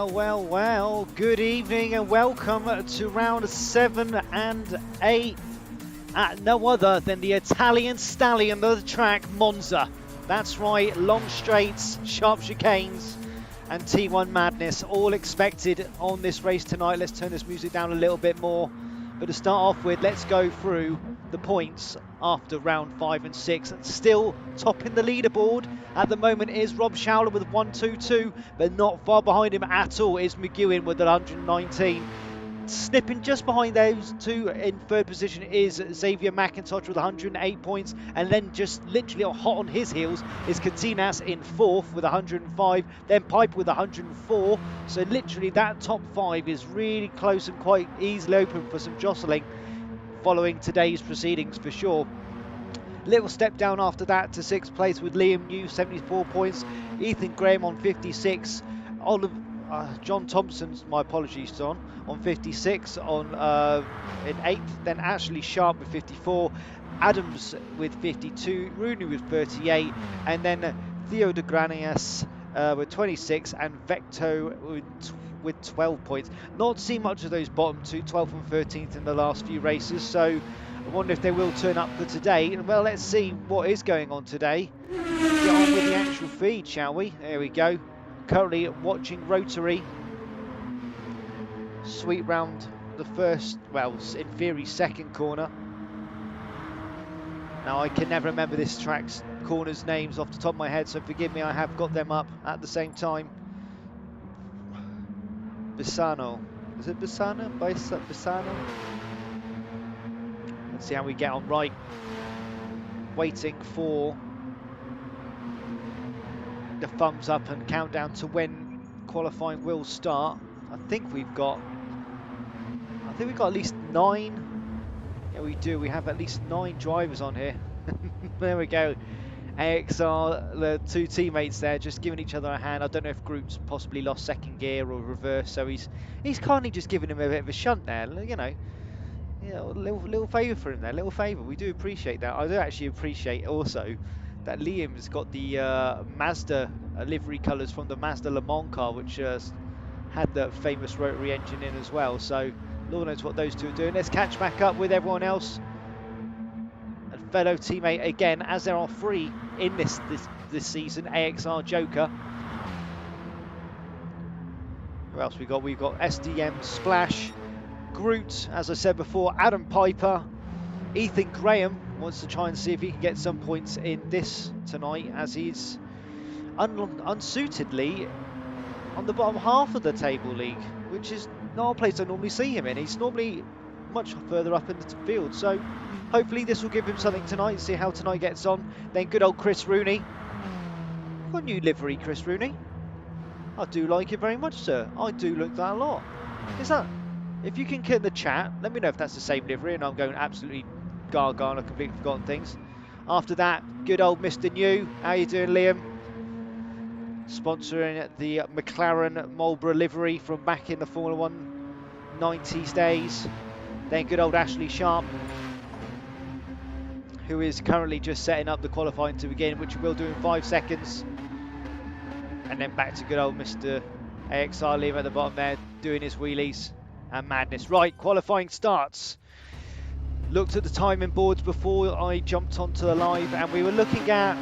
Well, good evening and welcome to round 7 and 8 at no other than the Italian stallion of the track, Monza. That's right, long straights, sharp chicanes and T1 madness, all expected on this race tonight. Let's turn this music down a little bit more. But to start off with, let's go through the points after round 5 and 6. Still topping the leaderboard at the moment is Rob Schowler with 122, but not far behind him at all is McEwen with 119. Snipping just behind those two in third position is Xavier McIntosh with 108 points, and then just literally hot on his heels is Katinas in fourth with 105, then Piper with 104. So literally that top 5 is really close and quite easily open for some jostling following today's proceedings for sure. Little step down after that to 6th place with Liam New, 74 points, Ethan Graham on 56, John Thompson's, my apologies, John, on 56 on in 8th, then Ashley Sharp with 54, Adams with 52, Rooney with 38, and then Theo de Granias with 26, and Vecto with 12 points. Not seen much of those bottom two, 12th and 13th in the last few races, so I wonder if they will turn up for today. Well, let's see what is going on today. Get on with the actual feed, shall we? There we go. Currently watching Rotary sweep round the first, well, in theory, second corner. Now, I can never remember this track's corners' names off the top of my head, so forgive me, I have got them up at the same time. Bissano. Is it Bissano? Bissano? Let's see how we get on. Right. Waiting for the thumbs up and countdown to when qualifying will start. I think we've got at least 9. Yeah, we do. We have at least 9 drivers on here. There we go. AXR, the two teammates there, just giving each other a hand. I don't know if Group's possibly lost second gear or reverse, so he's kindly just giving him a bit of a shunt there. You know, a little favour for him there, little favour. We do appreciate that. I do actually appreciate also that Liam's got the Mazda livery colours from the Mazda Le Mans car, which had the famous rotary engine in as well. So Lord knows what those two are doing. Let's catch back up with everyone else. A fellow teammate again, as there are 3 in this season. AXR Joker. Who else we got? We've got SDM Splash, Groot, as I said before, Adam Piper, Ethan Graham wants to try and see if he can get some points in this tonight, as he's unsuitedly on the bottom half of the table league, which is not a place I normally see him in. He's normally much further up in the field, so hopefully this will give him something tonight, see how tonight gets on. Then good old Chris Rooney. Got a new livery, Chris Rooney. I do like it very much, sir. I do like that a lot. Is that... If you can get in the chat, let me know if that's the same livery and I'm going absolutely gaga and I've completely forgotten things. After that, good old Mr. New. How you doing, Liam? Sponsoring the McLaren Marlboro livery from back in the Formula 1 90s days. Then good old Ashley Sharp, who is currently just setting up the qualifying to begin, which we'll do in 5 seconds. And then back to good old Mr. AXR Liam at the bottom there, doing his wheelies and madness. Right, qualifying starts. Looked at the timing boards before I jumped onto the live, and we're looking at,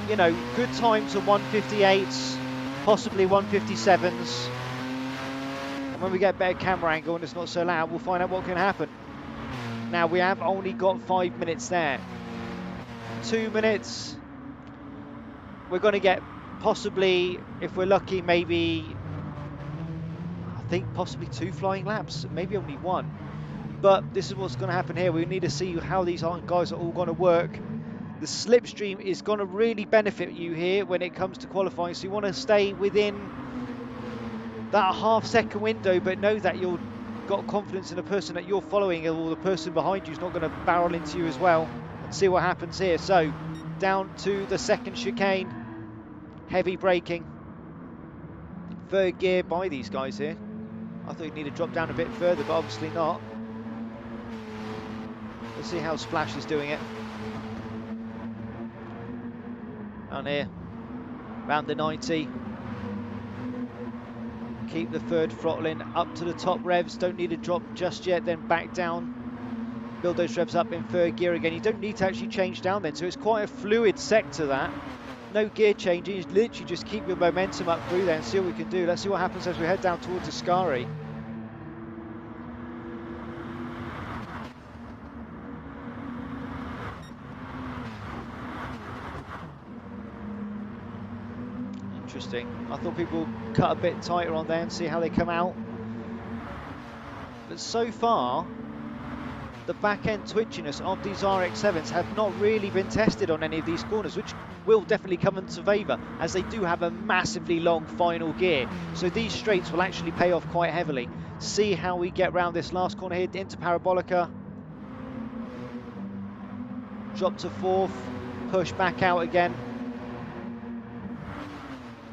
you know, good times of 158s, possibly 157s. And when we get better camera angle and it's not so loud, we'll find out what can happen. Now, we have only got 5 minutes there. 2 minutes. We're going to get possibly, if we're lucky, maybe, I think possibly 2 flying laps, maybe only 1. But this is what's going to happen here. We need to see how these guys are all going to work. The slipstream is going to really benefit you here when it comes to qualifying. So you want to stay within that half-second window, but know that you've got confidence in the person that you're following, or the person behind you is not going to barrel into you as well. And see what happens here. So down to the second chicane. Heavy braking. 3rd gear by these guys here. I thought you'd need to drop down a bit further, but obviously not. Let's see how Splash is doing it. Down here, round the 90. Keep the third throttling up to the top revs. Don't need to drop just yet, then back down. Build those revs up in third gear again. You don't need to actually change down then, so it's quite a fluid sector that. No gear changing, you literally just keep your momentum up through there and see what we can do. Let's see what happens as we head down towards Ascari. Interesting. I thought people would cut a bit tighter on there and see how they come out. But so far, the back-end twitchiness of these RX7s have not really been tested on any of these corners, which will definitely come into favour, as they do have a massively long final gear. So these straights will actually pay off quite heavily. See how we get round this last corner here into Parabolica. Drop to fourth, push back out again.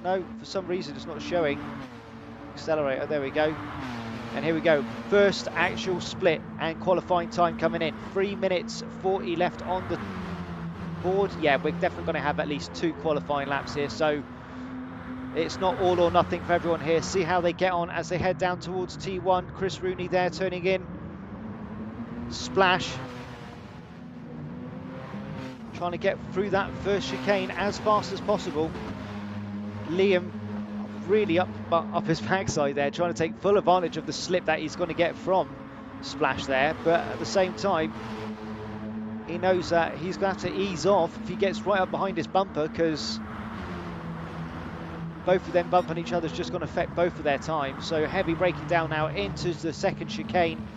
No, for some reason it's not showing. Accelerator, there we go. And here we go, first actual split and qualifying time coming in. 3 minutes 40 left on the board. Yeah, we're definitely going to have at least 2 qualifying laps here, so it's not all or nothing for everyone here. See how they get on as they head down towards T1. Chris Rooney there turning in. Splash. Trying to get through that first chicane as fast as possible. Liam really up his backside there, trying to take full advantage of the slip that he's going to get from Splash there, but at the same time he knows that he's going to have to ease off if he gets right up behind his bumper, because both of them bumping each other is just going to affect both of their time. So heavy braking down now into the second chicane.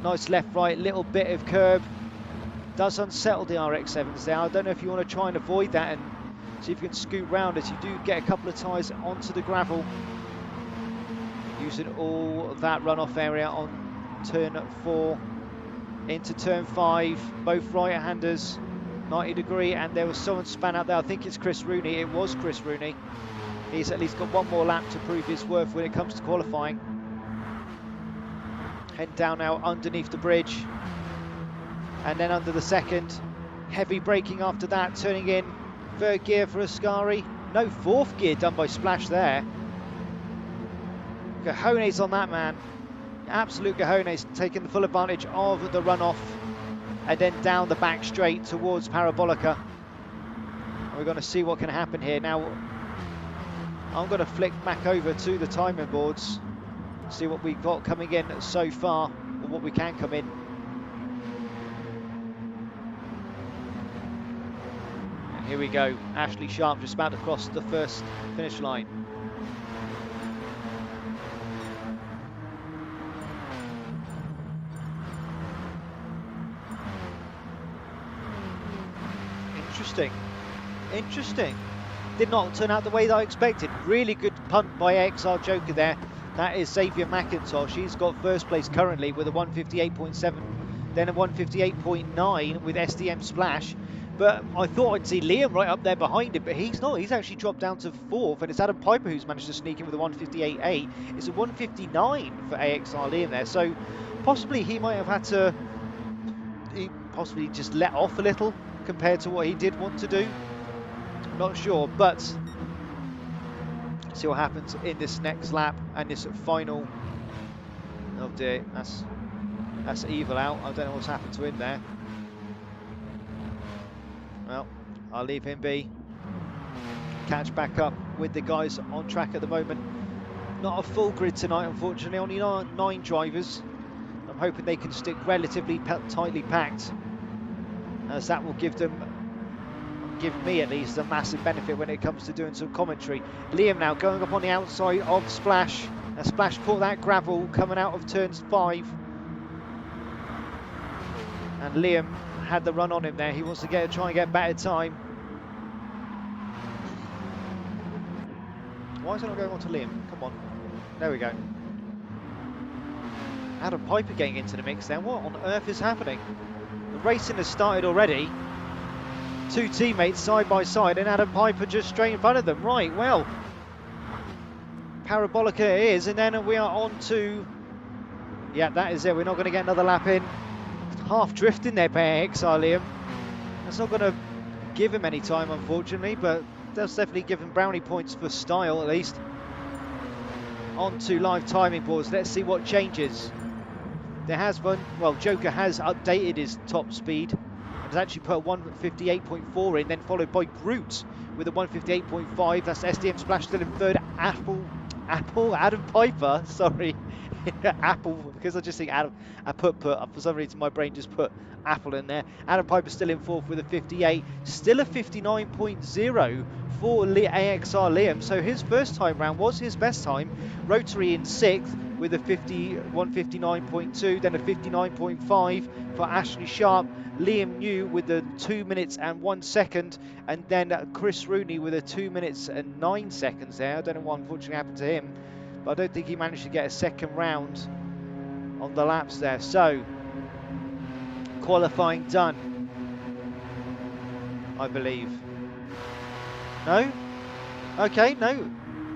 Nice left right, little bit of curb, does unsettle the RX7s there. I don't know if you want to try and avoid that and see if you can scoot round as you do get a couple of tyres onto the gravel. Using all that runoff area on turn 4 into turn 5. Both right-handers, 90 degree, and there was someone span out there. I think it's Chris Rooney. It was Chris Rooney. He's at least got one more lap to prove his worth when it comes to qualifying. Head down now underneath the bridge. And then under the second. Heavy braking after that, turning in. Third gear for Ascari. No fourth gear done by Splash there. Cojones on that man. Absolute cojones, taking the full advantage of the runoff. And then down the back straight towards Parabolica. And we're going to see what can happen here. Now, I'm going to flick back over to the timing boards. See what we've got coming in so far, or what we can come in. Here we go, Ashley Sharp just about to cross the first finish line. Interesting. Did not turn out the way that I expected. Really good punt by XR Joker there. That is Xavier McIntosh. He's got first place currently with a 158.7, then a 158.9 with SDM Splash. But I thought I'd see Liam right up there behind him, but he's not. He's actually dropped down to 4th, and it's Adam Piper who's managed to sneak in with a 158.8. It's a 159 for AXR Liam there, so possibly he might have had to possibly just let off a little compared to what he did want to do. Not sure, but see what happens in this next lap and this final. Oh dear, that's evil out. I don't know what's happened to him there. Well, I'll leave him be. Catch back up with the guys on track at the moment. Not a full grid tonight, unfortunately. Only 9 drivers. I'm hoping they can stick relatively tightly packed, as that will give me at least a massive benefit when it comes to doing some commentary. Liam now going up on the outside of Splash. And Splash caught that gravel coming out of turns 5. And Liam had the run on him there. He wants to try and get better time. Why is it not going on to Liam? Come on. There we go. Adam Piper getting into the mix then. What on earth is happening? The racing has started already. 2 teammates side by side, and Adam Piper just straight in front of them. Right, well, Parabolica it is, and then we are on to, yeah, that is it. We're not going to get another lap in. Half drifting there by XR Liam. That's not going to give him any time, unfortunately, but that's definitely give him brownie points for style, at least. onto live timing boards. Let's see what changes. There has been, well, Joker has updated his top speed and has actually put a 158.4 in, then followed by Groot with a 158.5. That's SDM Splash still in third. Adam Piper, sorry. Apple, because I just think Adam, for some reason my brain just put Apple in there. Adam Piper still in fourth with a 58, still a 59.0 for AXR Liam. So his first time round was his best time. Rotary in sixth with a 159.2, then a 59.5 for Ashley Sharp. Liam New with the 2 minutes and 1 second, and then Chris Rooney with a 2 minutes and 9 seconds there. I don't know what unfortunately happened to him, but I don't think he managed to get a second round on the laps there. So, qualifying done, I believe. No? Okay, no.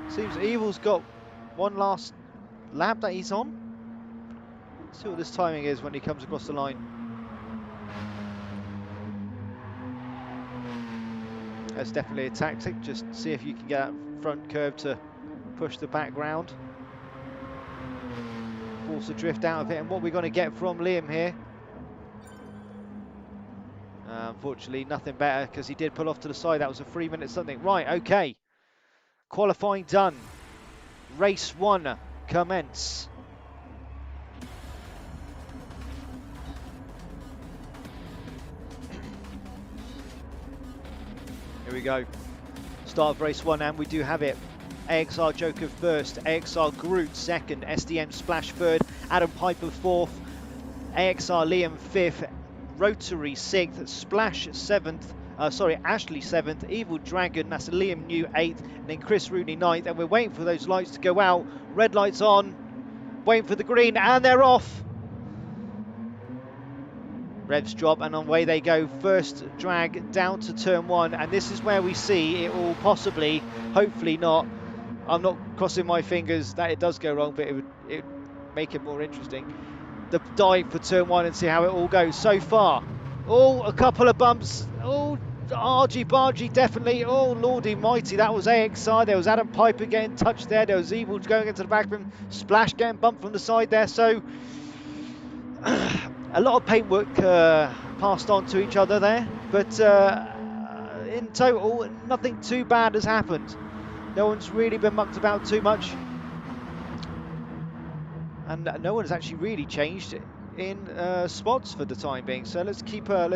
Seems Evil's got one last lap that he's on. Let's see what this timing is when he comes across the line. That's definitely a tactic, just see if you can get that front curb to push the background. Force the drift out of it, and what we're going to get from Liam here. Unfortunately, nothing better, because he did pull off to the side. That was a 3 minute something. Right, okay. Qualifying done. Race 1, commence. Here we go. Start of race 1, and we do have it. AXR Joker first, AXR Groot second, SDM Splash third, Adam Piper fourth, AXR Liam fifth, Rotary sixth, Splash seventh, Ashley seventh, Evil Dragon, that's Liam New eighth, and then Chris Rooney ninth. And we're waiting for those lights to go out. Red lights on, waiting for the green, and they're off. Revs drop, and away they go. First drag down to turn 1, and this is where we see it will possibly, hopefully not, I'm not crossing my fingers that it does go wrong, but it would make it more interesting. The dive for turn 1 and see how it all goes. So far, a couple of bumps. Argy-bargy, definitely. Oh, lordy mighty, that was AXR. There was Adam Piper getting touched there. There was Evil going into the back of him. Splash getting bumped from the side there. So, a lot of paintwork passed on to each other there. But in total, nothing too bad has happened. No one's really been mucked about too much. And no one has actually really changed in spots for the time being. So let's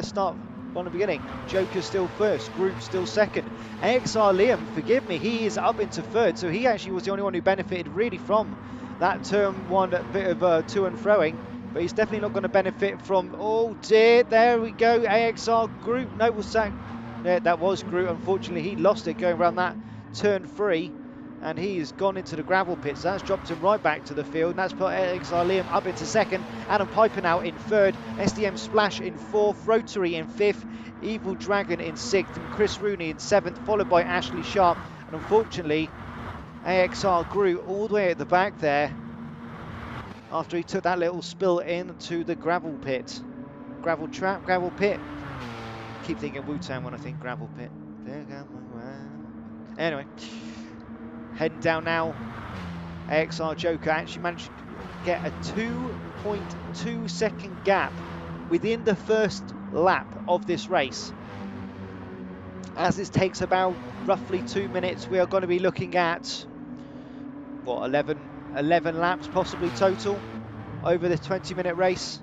start from the beginning. Joker still first, Groot still second. AXR Liam, forgive me, he is up into third. So he actually was the only one who benefited really from that turn 1 bit of to and froing. But he's definitely not going to benefit from, oh dear, there we go, AXR Groot. No, was that, yeah, that was Groot. Unfortunately, he lost it going around that turn 3. And he has gone into the gravel pits. That's dropped him right back to the field. And that's put AXR Liam up into second. Adam Piper now in third. SDM Splash in fourth. Rotary in fifth. Evil Dragon in sixth. And Chris Rooney in seventh, followed by Ashley Sharp. And unfortunately, AXR Groot all the way at the back there after he took that little spill into the gravel pit. Gravel trap, gravel pit. Keep thinking Wu-Tang when I think gravel pit. Anyway. Heading down now, AXR Joker actually managed to get a 2.2 second gap within the first lap of this race. As this takes about roughly 2 minutes, we are going to be looking at, what, 11 laps possibly total over this 20-minute race.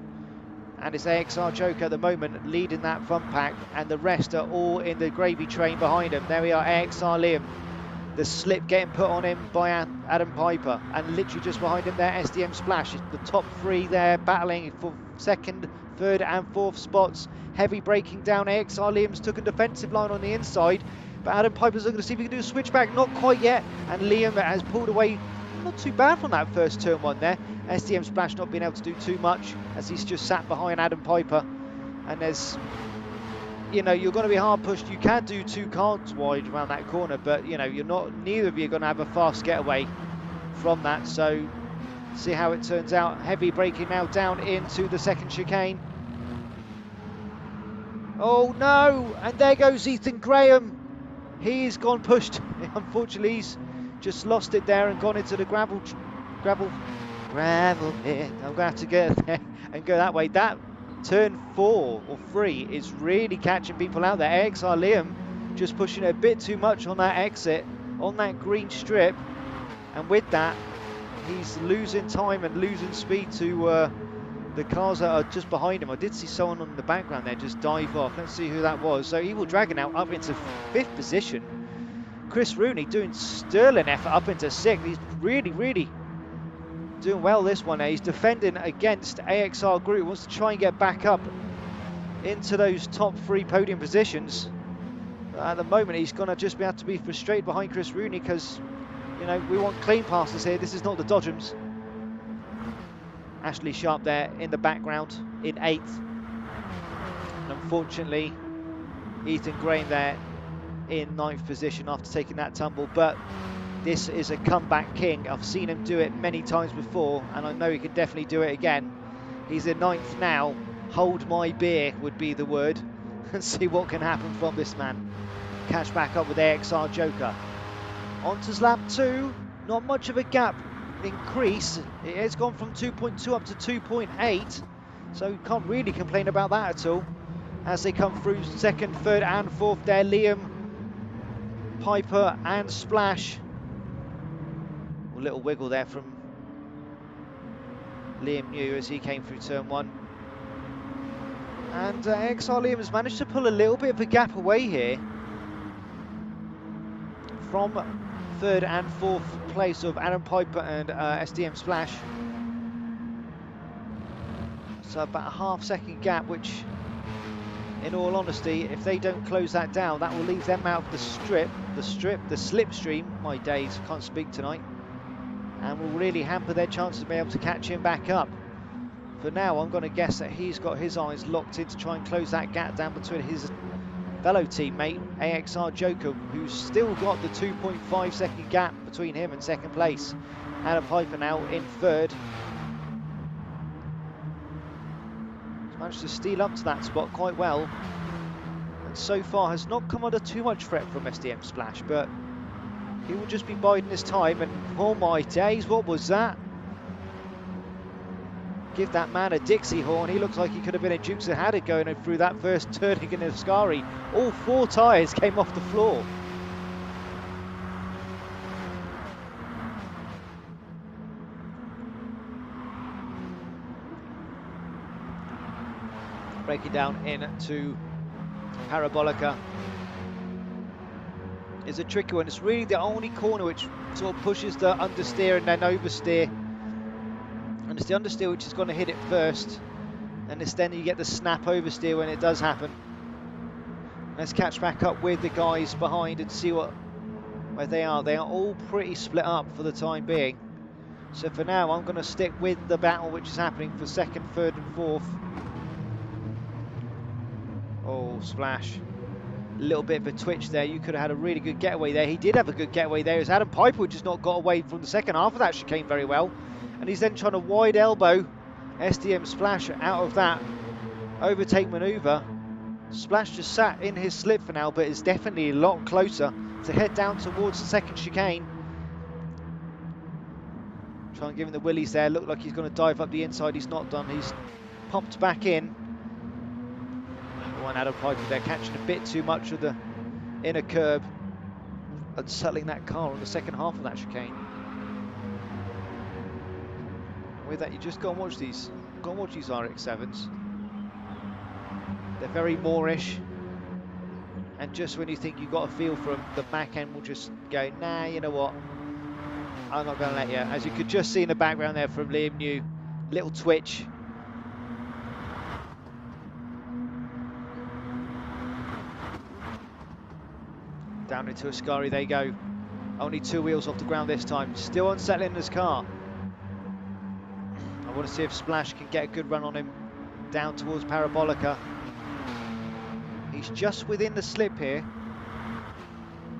And it's AXR Joker at the moment leading that front pack, and the rest are all in the gravy train behind him. There we are, AXR Liam. The slip getting put on him by Adam Piper, and literally just behind him there, SDM Splash. The top 3 there battling for second, third and fourth spots. Heavy braking down. AXR Liam's took a defensive line on the inside, but Adam Piper's looking to see if he can do a switchback. Not quite yet, and Liam has pulled away not too bad from that first turn 1 there. SDM Splash not being able to do too much as he's just sat behind Adam Piper, and there's, you know, you're going to be hard pushed. You can do 2 cars wide around that corner, but you know, neither of you are going to have a fast getaway from that. So see how it turns out. Heavy braking now down into the second chicane. Oh no, and there goes Ethan Graham. He's gone pushed. Unfortunately, he's just lost it there and gone into the gravel gravel pit. I'm going to have to get there and go that way. That turn 4 or 3 is really catching people out there. AXR Liam just pushing it a bit too much on that exit, on that green strip. And with that, he's losing time and losing speed to the cars that are just behind him. I did see someone on the background there just dive off. Let's see who that was. So Evil Dragon now up into 5th position. Chris Rooney doing sterling effort up into 6th. He's really doing well this one. He's defending against AXR Group. Wants to try and get back up into those top 3 podium positions. At the moment, he's going to just have to be frustrated behind Chris Rooney because, you know, we want clean passes here. This is not the Dodgems. Ashley Sharp there in the background in 8th. And unfortunately, Ethan Graham there in 9th position after taking that tumble. But this is a comeback king. I've seen him do it many times before, and I know he can definitely do it again. He's in 9th now. Hold my beer would be the word. And see what can happen from this man. Catch back up with AXR Joker. On to lap 2. Not much of a gap increase. It has gone from 2.2 up to 2.8. So you can't really complain about that at all. As they come through 2nd, 3rd and 4th there. Liam, Piper and Splash. A little wiggle there from Liam New as he came through turn 1. And AXR Liam has managed to pull a little bit of a gap away here from 3rd and 4th place of Aaron Piper and SDM Splash. So about a half-second gap, which, in all honesty, if they don't close that down, that will leave them out of the slipstream. My days, can't speak tonight. And will really hamper their chances of being able to catch him back up. For now, I'm going to guess that he's got his eyes locked in to try and close that gap down between his fellow teammate, AXR Joker, who's still got the 2.5 second gap between him and 2nd place. Adam Piper now in 3rd. He's managed to steal up to that spot quite well. And so far has not come under too much threat from SDM Splash, but he will just be biding his time. And oh my days, what was that? Give that man a Dixie horn. He looks like he could have been a Dukes of Hazzard going through that first turning in Ascari. All 4 tyres came off the floor. Breaking down into Parabolica is a tricky one. It's really the only corner which sort of pushes the understeer and then oversteer. And it's the understeer which is going to hit it first, and it's then you get the snap oversteer when it does happen. Let's catch back up with the guys behind and see where they are. They are all pretty split up for the time being. So for now, I'm going to stick with the battle which is happening for 2nd, 3rd and 4th. Oh, Splash. A little bit of a twitch there. You could have had a really good getaway there. He did have a good getaway there. As Adam Piper just not got away from the second half of that chicane very well. And he's then trying to wide elbow SDM Splash out of that overtake manoeuvre. Splash just sat in his slip for now, but is definitely a lot closer to head down towards the 2nd chicane. Trying to give him the willies there. Looked like he's going to dive up the inside. He's not done. He's popped back in. One Adam Piper there catching a bit too much of the inner curb, unsettling that car on the second half of that chicane. With that, you just go and watch these. Go and watch these RX7s. They're very Moorish, and just when you think you've got a feel for them, the back end will just go, nah, you know what? I'm not going to let you. As you could just see in the background there from Liam New, little twitch. Down into Ascari they go. Only 2 wheels off the ground this time. Still unsettling his car. I want to see if Splash can get a good run on him down towards Parabolica. He's just within the slip here.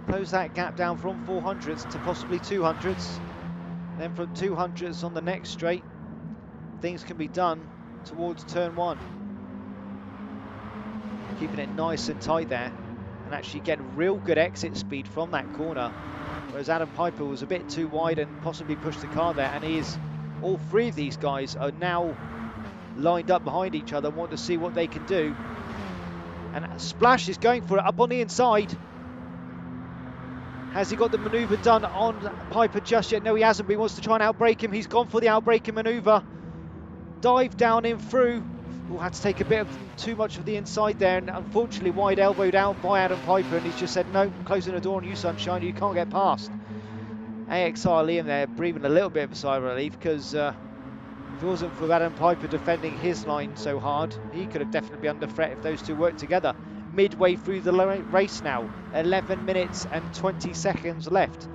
Close that gap down from 400s to possibly 200s. Then from 200s on the next straight, things can be done towards turn 1. Keeping it nice and tight there, and actually get real good exit speed from that corner. whereas Adam Piper was a bit too wide and possibly pushed the car there, and all three of these guys are now lined up behind each other, want to see what they can do. And Splash is going for it up on the inside. Has he got the manoeuvre done on Piper just yet? No, he hasn't, but he wants to try and outbrake him. He's gone for the outbraking manoeuvre. Dive down in through. Oh, had to take a bit of too much of the inside there, and unfortunately wide elbowed out by Adam Piper, and he's just said, no, closing the door on you, sunshine, you can't get past. AXR Liam there breathing a little bit of a sigh of relief, because if it wasn't for Adam Piper defending his line so hard, he could have definitely been under threat if those two worked together. Midway through the race now, 11 minutes and 20 seconds left.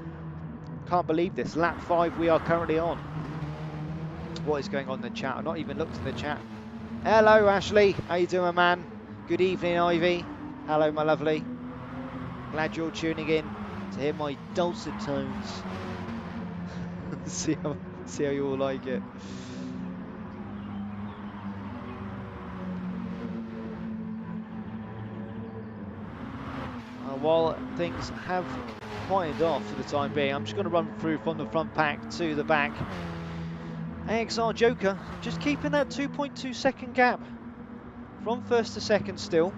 Can't believe this, lap 5 we are currently on. What is going on in the chat? I've not even looked at the chat. Hello Ashley, how you doing, man? Good evening, Ivy. Hello, my lovely. Glad you're tuning in to hear my dulcet tones. see how you all like it. While things have quieted off for the time being, I'm just going to run through from the front pack to the back. AXR Joker just keeping that 2.2 second gap from first to second still.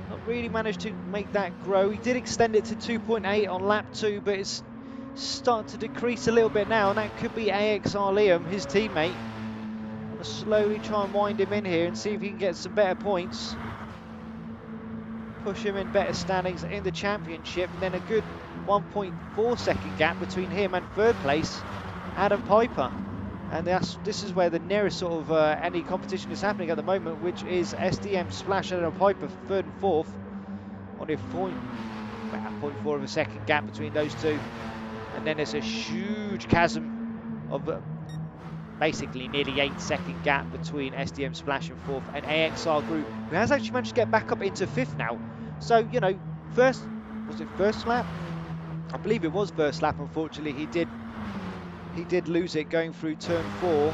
Not really managed to make that grow. He did extend it to 2.8 on lap 2, but it's starting to decrease a little bit now, and that could be AXR Liam, his teammate. I'm going to slowly try and wind him in here and see if he can get some better points. Push him in better standings in the championship, and then a good 1.4 second gap between him and third place Adam Piper. And this is where the nearest sort of any competition is happening at the moment, which is SDM Splash and Adam Piper third and fourth. Only a 0.4 of a second gap between those two, and then there's a huge chasm of basically nearly 8 second gap between SDM Splash in fourth and AXR Group, who has actually managed to get back up into fifth now. So, you know, was it first lap? I believe it was first lap. Unfortunately, he did lose it going through turn 4.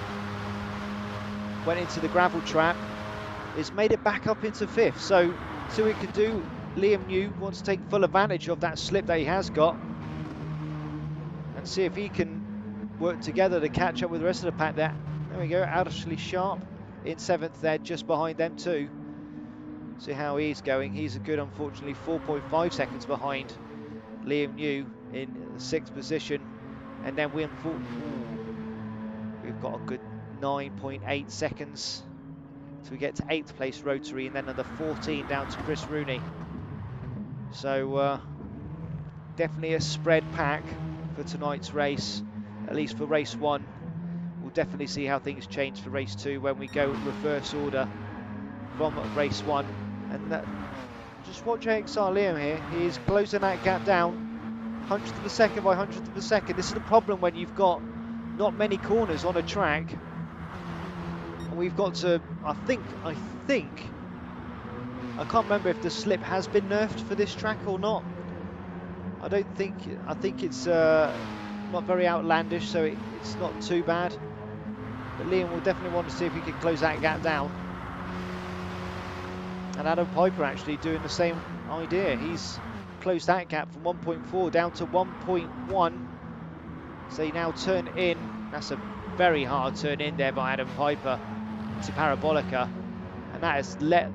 Went into the gravel trap. It's made it back up into fifth. So, see what he can do. Liam New wants to take full advantage of that slip that he has got, and see if he can work together to catch up with the rest of the pack there. There we go, Ashley Sharp in 7th there, just behind them too. See how he's going. He's a good, unfortunately, 4.5 seconds behind Liam New in 6th position. And then we've got a good 9.8 seconds till we get to 8th place Rotary, and then another 14 down to Chris Rooney. So definitely a spread pack for tonight's race, at least for race 1. We'll definitely see how things change for race 2 when we go reverse order from race 1. And just watch AXR Liam here. He is closing that gap down, 100th of a second by 100th of a second. This is the problem when you've got not many corners on a track. And we've got to, I think, I can't remember if the slip has been nerfed for this track or not. I think it's not very outlandish, so it's not too bad. But Liam will definitely want to see if he can close that gap down. And Adam Piper actually doing the same idea. He's closed that gap from 1.4 down to 1.1. So he now turn in. That's a very hard turn in there by Adam Piper to Parabolica, and that has let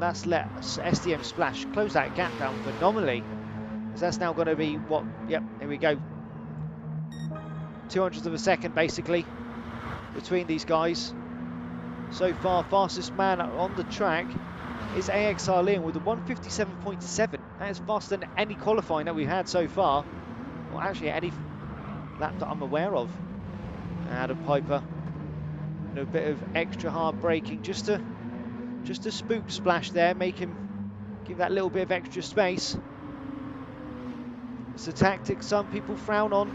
SDM Splash close that gap down phenomenally. So that's now going to be what? Yep, here we go. 200th of a second basically between these guys. So far, fastest man on the track is AXR Liam with a 157.7. That is faster than any qualifying that we've had so far, or actually any lap that I'm aware of. Adam Piper, and a bit of extra hard braking just to spook Splash there, make him give that little bit of extra space. It's a tactic some people frown on.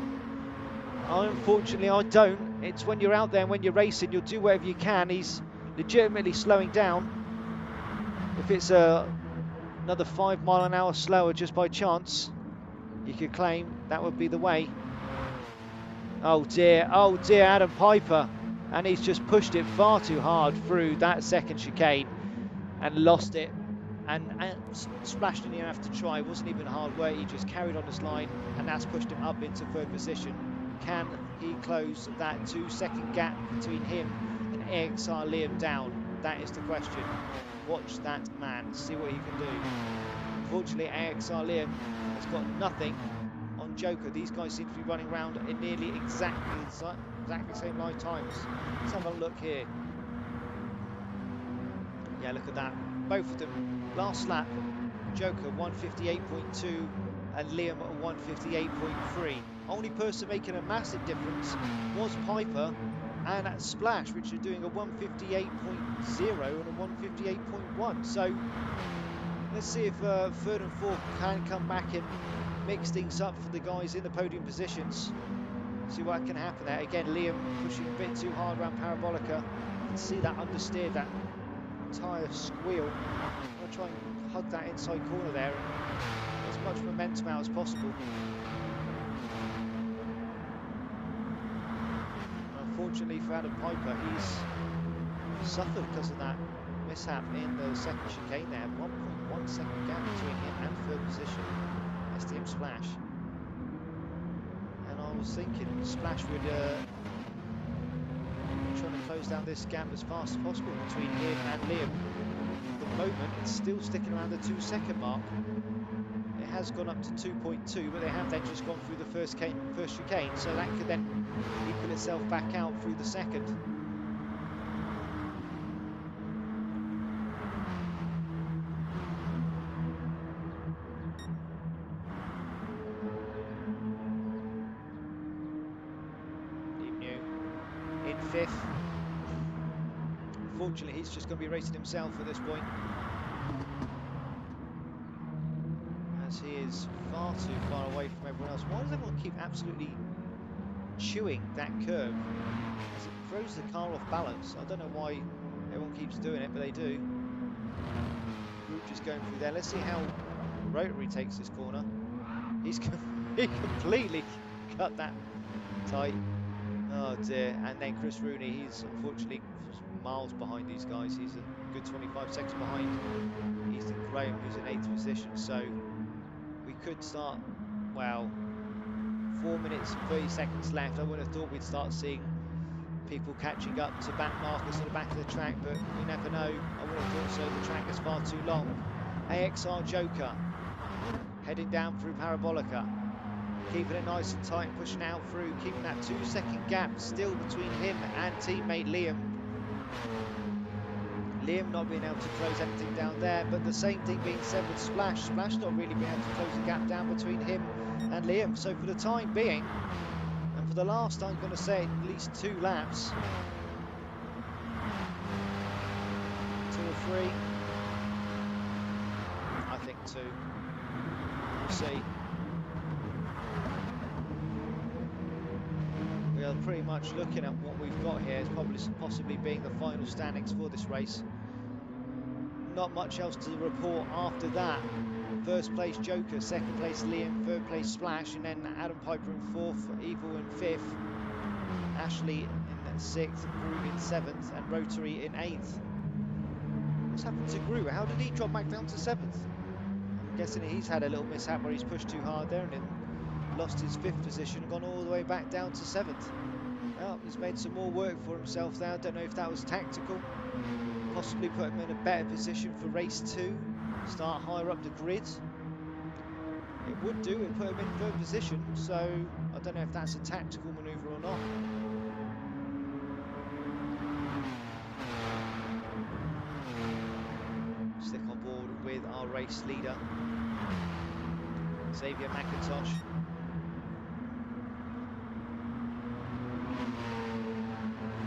Unfortunately, I don't. It's when you're out there and when you're racing, you'll do whatever you can. He's legitimately slowing down. If it's another 5 mile an hour slower just by chance, you could claim that would be the way. Oh dear, Adam Piper. And he's just pushed it far too hard through that second chicane and lost it. and Splash didn't even have to try. It wasn't even hard work. He just carried on his line, and that's pushed him up into third position. Can he close that 2-second gap between him and AXR Liam down? That is the question. Watch that man, see what he can do. Unfortunately, AXR Liam has got nothing on Joker. These guys seem to be running around in nearly exactly the same live times. Let's have a look here. Yeah, look at that. Both of them. Last lap, Joker 158.2 and Liam 158.3. Only person making a massive difference was Piper and Splash, which are doing a 158.0 and a 158.1. So let's see if third and fourth can come back and mix things up for the guys in the podium positions. See what can happen there. Again, Liam pushing a bit too hard around Parabolica. You can see that understeered, that tyre squeal. I'm going to try and hug that inside corner there and get as much momentum out as possible. Unfortunately for Adam Piper, he's suffered because of that mishap in the second chicane there. 1.1 second gap between him and third position. STM Splash. And I was thinking Splash would trying to close down this gap as fast as possible between him and Liam. At the moment, it's still sticking around the 2-second mark. It has gone up to 2.2, but they have then just gone through the first chicane, so that could then equal itself back out through the second. In fifth. Unfortunately, he's just going to be racing himself at this point, as he is far too far away from everyone else. Why does everyone keep absolutely chewing that curve as it throws the car off balance? I don't know why everyone keeps doing it, but they do. Group just going through there. Let's see how Rotary takes this corner. He completely cut that tight. Oh dear, and then Chris Rooney, he's unfortunately miles behind these guys. He's a good 25 seconds behind Ethan Graham, who's in 8th position. So we could start, well, 4 minutes and 30 seconds left. I would have thought we'd start seeing people catching up to back markers at the back of the track, but you never know. I would have thought so. The track is far too long. AXR Joker heading down through Parabolica. Keeping it nice and tight, pushing out through, keeping that 2-second gap still between him and teammate Liam. Liam not being able to close anything down there, but the same thing being said with Splash. Splash not really being able to close the gap down between him and Liam. So for the time being, and for the last, I'm going to say at least 2 laps, 2 or 3, I think 2, we'll see. We are pretty much looking at what we've got here as probably possibly being the final standings for this race. Not much else to report after that. First place Joker, second place Liam, third place Splash, and then Adam Piper in 4th, Evil in 5th, Ashley in 6th, Groove in 7th, and Rotary in 8th. What's happened to Groove? How did he drop back down to 7th? I'm guessing he's had a little mishap where he's pushed too hard there and then lost his 5th position and gone all the way back down to 7th. Well, he's made some more work for himself there. I don't know if that was tactical. Possibly put him in a better position for race 2. Start higher up the grid. It would do, it put him in 3rd position. So I don't know if that's a tactical manoeuvre or not. Stick on board with our race leader, Xavier McIntosh.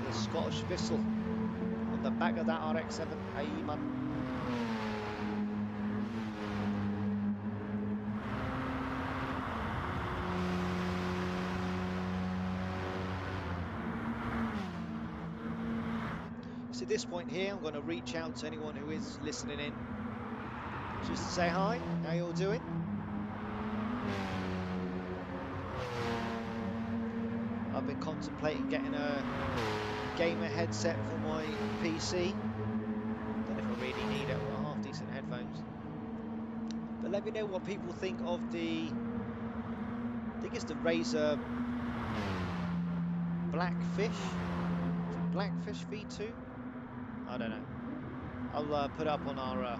The Scottish whistle on the back of that RX7. Aye, man. So at this point here, I'm going to reach out to anyone who is listening in, just to say hi, how you all doing? I've been contemplating getting a gamer headset for my PC. Don't know if I really need it. I've got half decent headphones. But let me know what people think of the, I think it's the Razor Blackfish. Is it Blackfish V2? I don't know. I'll put it up on our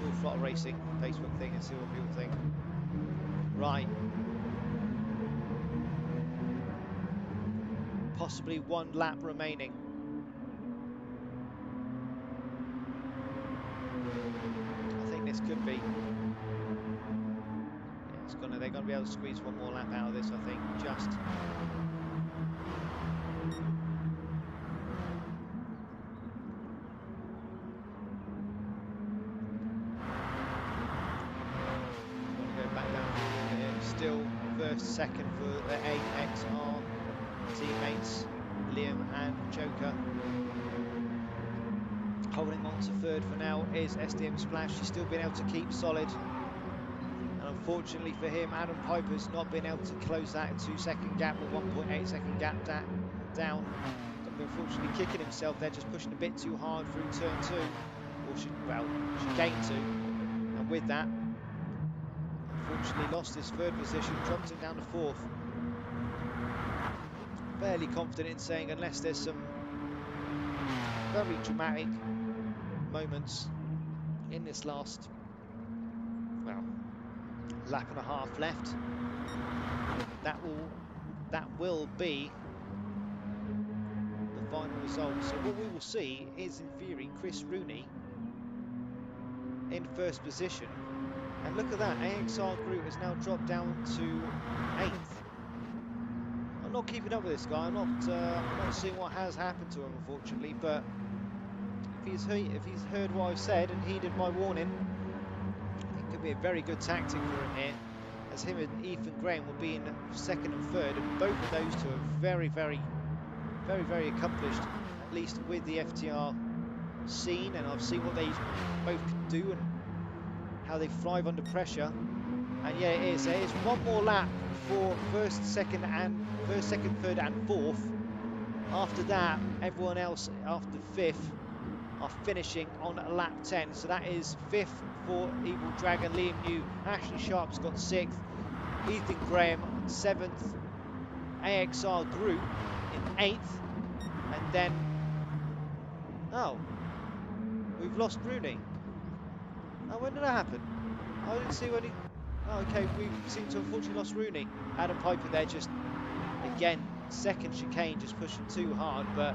Full Throttle Racing Facebook thing and see what people think. Right. Possibly 1 lap remaining. I think this could be. Yeah, they're gonna be able to squeeze 1 more lap out of this, I think. Just. Still first, second for the AXR teammates, Liam and Joker. Holding on to third for now is SDM Splash. He's still been able to keep solid. And unfortunately for him, Adam Piper's not been able to close that 2-second gap, or 1.8-second gap down. Unfortunately kicking himself there, just pushing a bit too hard through turn 2. Or chicane 2. And with that, unfortunately lost his third position, dropped him down to 4th. Fairly confident in saying, unless there's some very dramatic moments in this last, well, lap and a half left, that will be the final result. So what we will see is, in theory, Chris Rooney in first position. And look at that, AXR Group has now dropped down to 8th. I'm not keeping up with this guy. I'm not seeing what has happened to him, unfortunately. But if he's heard what I've said and heeded my warning, it could be a very good tactic for him here, as him and Ethan Graham will be in second and third, and both of those two are very, very accomplished, at least with the FTR scene. And I've seen what they both can do and how they thrive under pressure. And yeah, it is. There is 1 more lap for first, second, third, and fourth. After that, everyone else after 5th are finishing on lap 10. So that is 5th for Evil Dragon, Liam New. Ashley Sharp's got 6th. Ethan Graham 7th. AXR Group in 8th. And then, oh, we've lost Rooney. Oh, when did that happen? I didn't see when he. Oh, okay, we seem to have unfortunately lost Rooney. Adam Piper there, just again, second chicane, just pushing too hard, but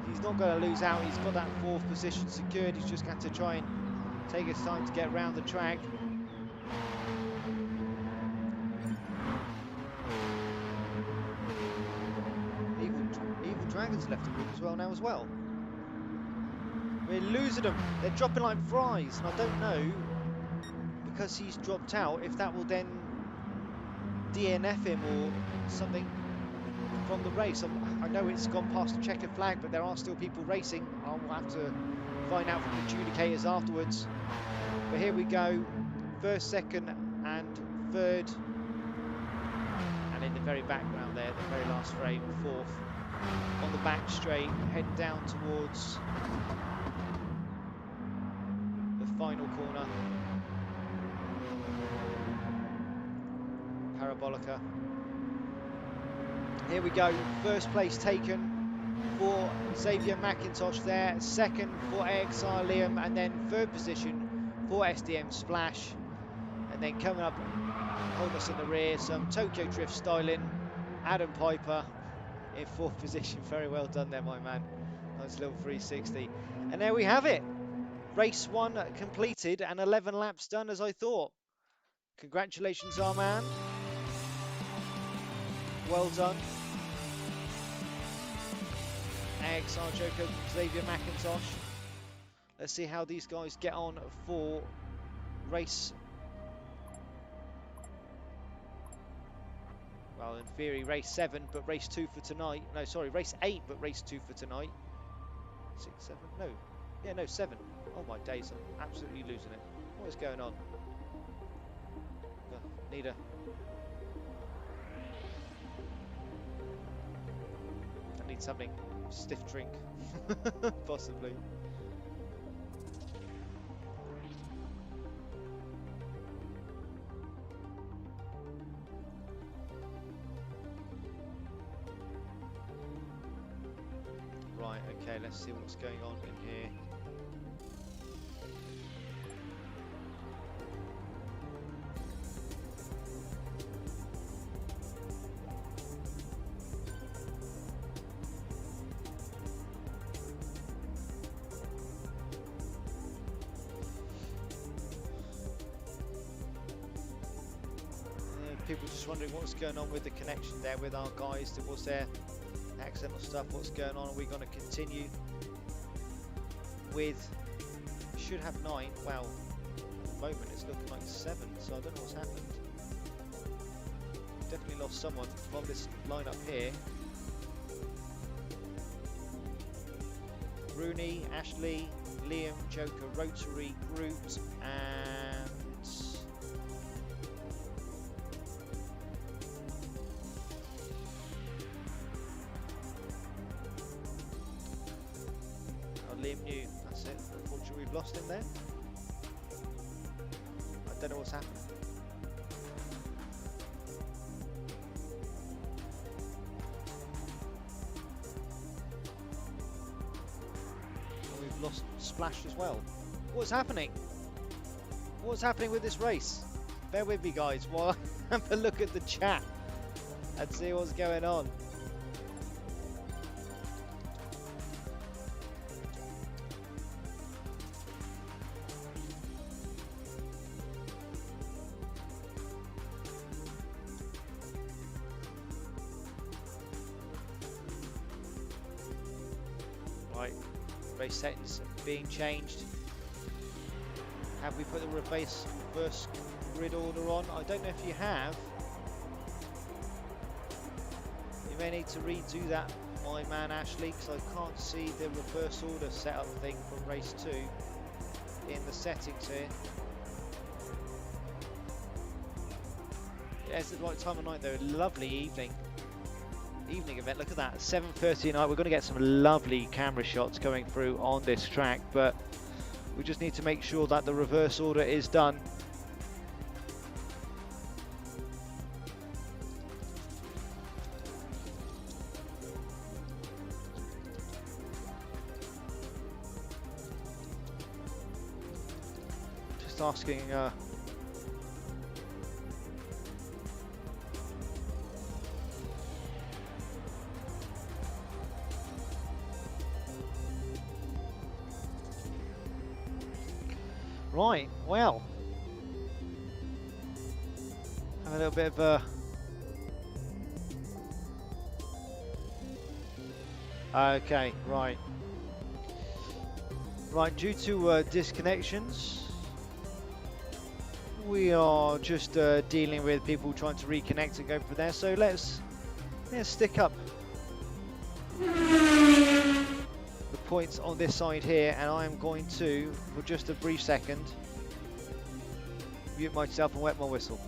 he's not going to lose out. He's got that 4th position secured. He's just got to try and take his time to get around the track. Evil Dragon's left the group as well. We're losing them. They're dropping like flies, and I don't know, because he's dropped out, if that will then DNF him or something from the race. I know it's gone past the checkered flag, but there are still people racing. I'll have to find out from the adjudicators afterwards. But here we go, first, second, and third. And in the very background there, the very last frame, 4th on the back straight, heading down towards the final corner. Parabolica. Here we go, first place taken for Xavier McIntosh there, second for AXR Liam, and then third position for SDM Splash. And then coming up, hold us in the rear, some Tokyo Drift styling, Adam Piper in 4th position. Very well done there, my man. Nice little 360. And there we have it. Race 1 completed and 11 laps done as I thought. Congratulations, our man. Well done. AXR Joker, Xavier McIntosh. Let's see how these guys get on for race. Well, in theory, race 7, but race 2 for tonight. No, sorry, race 8, but race 2 for tonight. 6, 7, no. Yeah, no, 7. Oh my days, I'm absolutely losing it. What is going on? Need a... I need something. Stiff drink. Possibly. Okay, let's see what's going on in here. People just wondering what's going on with the connection there with our guys. Was there accidental stuff? What's going on? Are we going to continue with? Should have 9. Well, at the moment it's looking like 7. So I don't know what's happened. Definitely lost someone from this lineup here. Rooney, Ashley, Liam, Joker, Rotary, Groot, and Liam New. That's it. Unfortunately, we've lost him there. I don't know what's happened. And we've lost Splash as well. What's happening? What's happening with this race? Bear with me, guys, while I have a look at the chat and see what's going on. Right, race settings being changed. Have we put the reverse grid order on? I don't know if you have. You may need to redo that, my man Ashley, because I can't see the reverse order setup thing from race 2 in the settings here. Yeah, it's the right time of night though. Lovely evening event. Look at that, 7:30 at night. We're going to get some lovely camera shots going through on this track, but we just need to make sure that the reverse order is done. Just asking right, well, have a little bit of a okay, right, due to disconnections, we are just dealing with people trying to reconnect and go from there, so let's stick up the points on this side here, and I am going to, for just a brief second, mute myself and wet my whistle.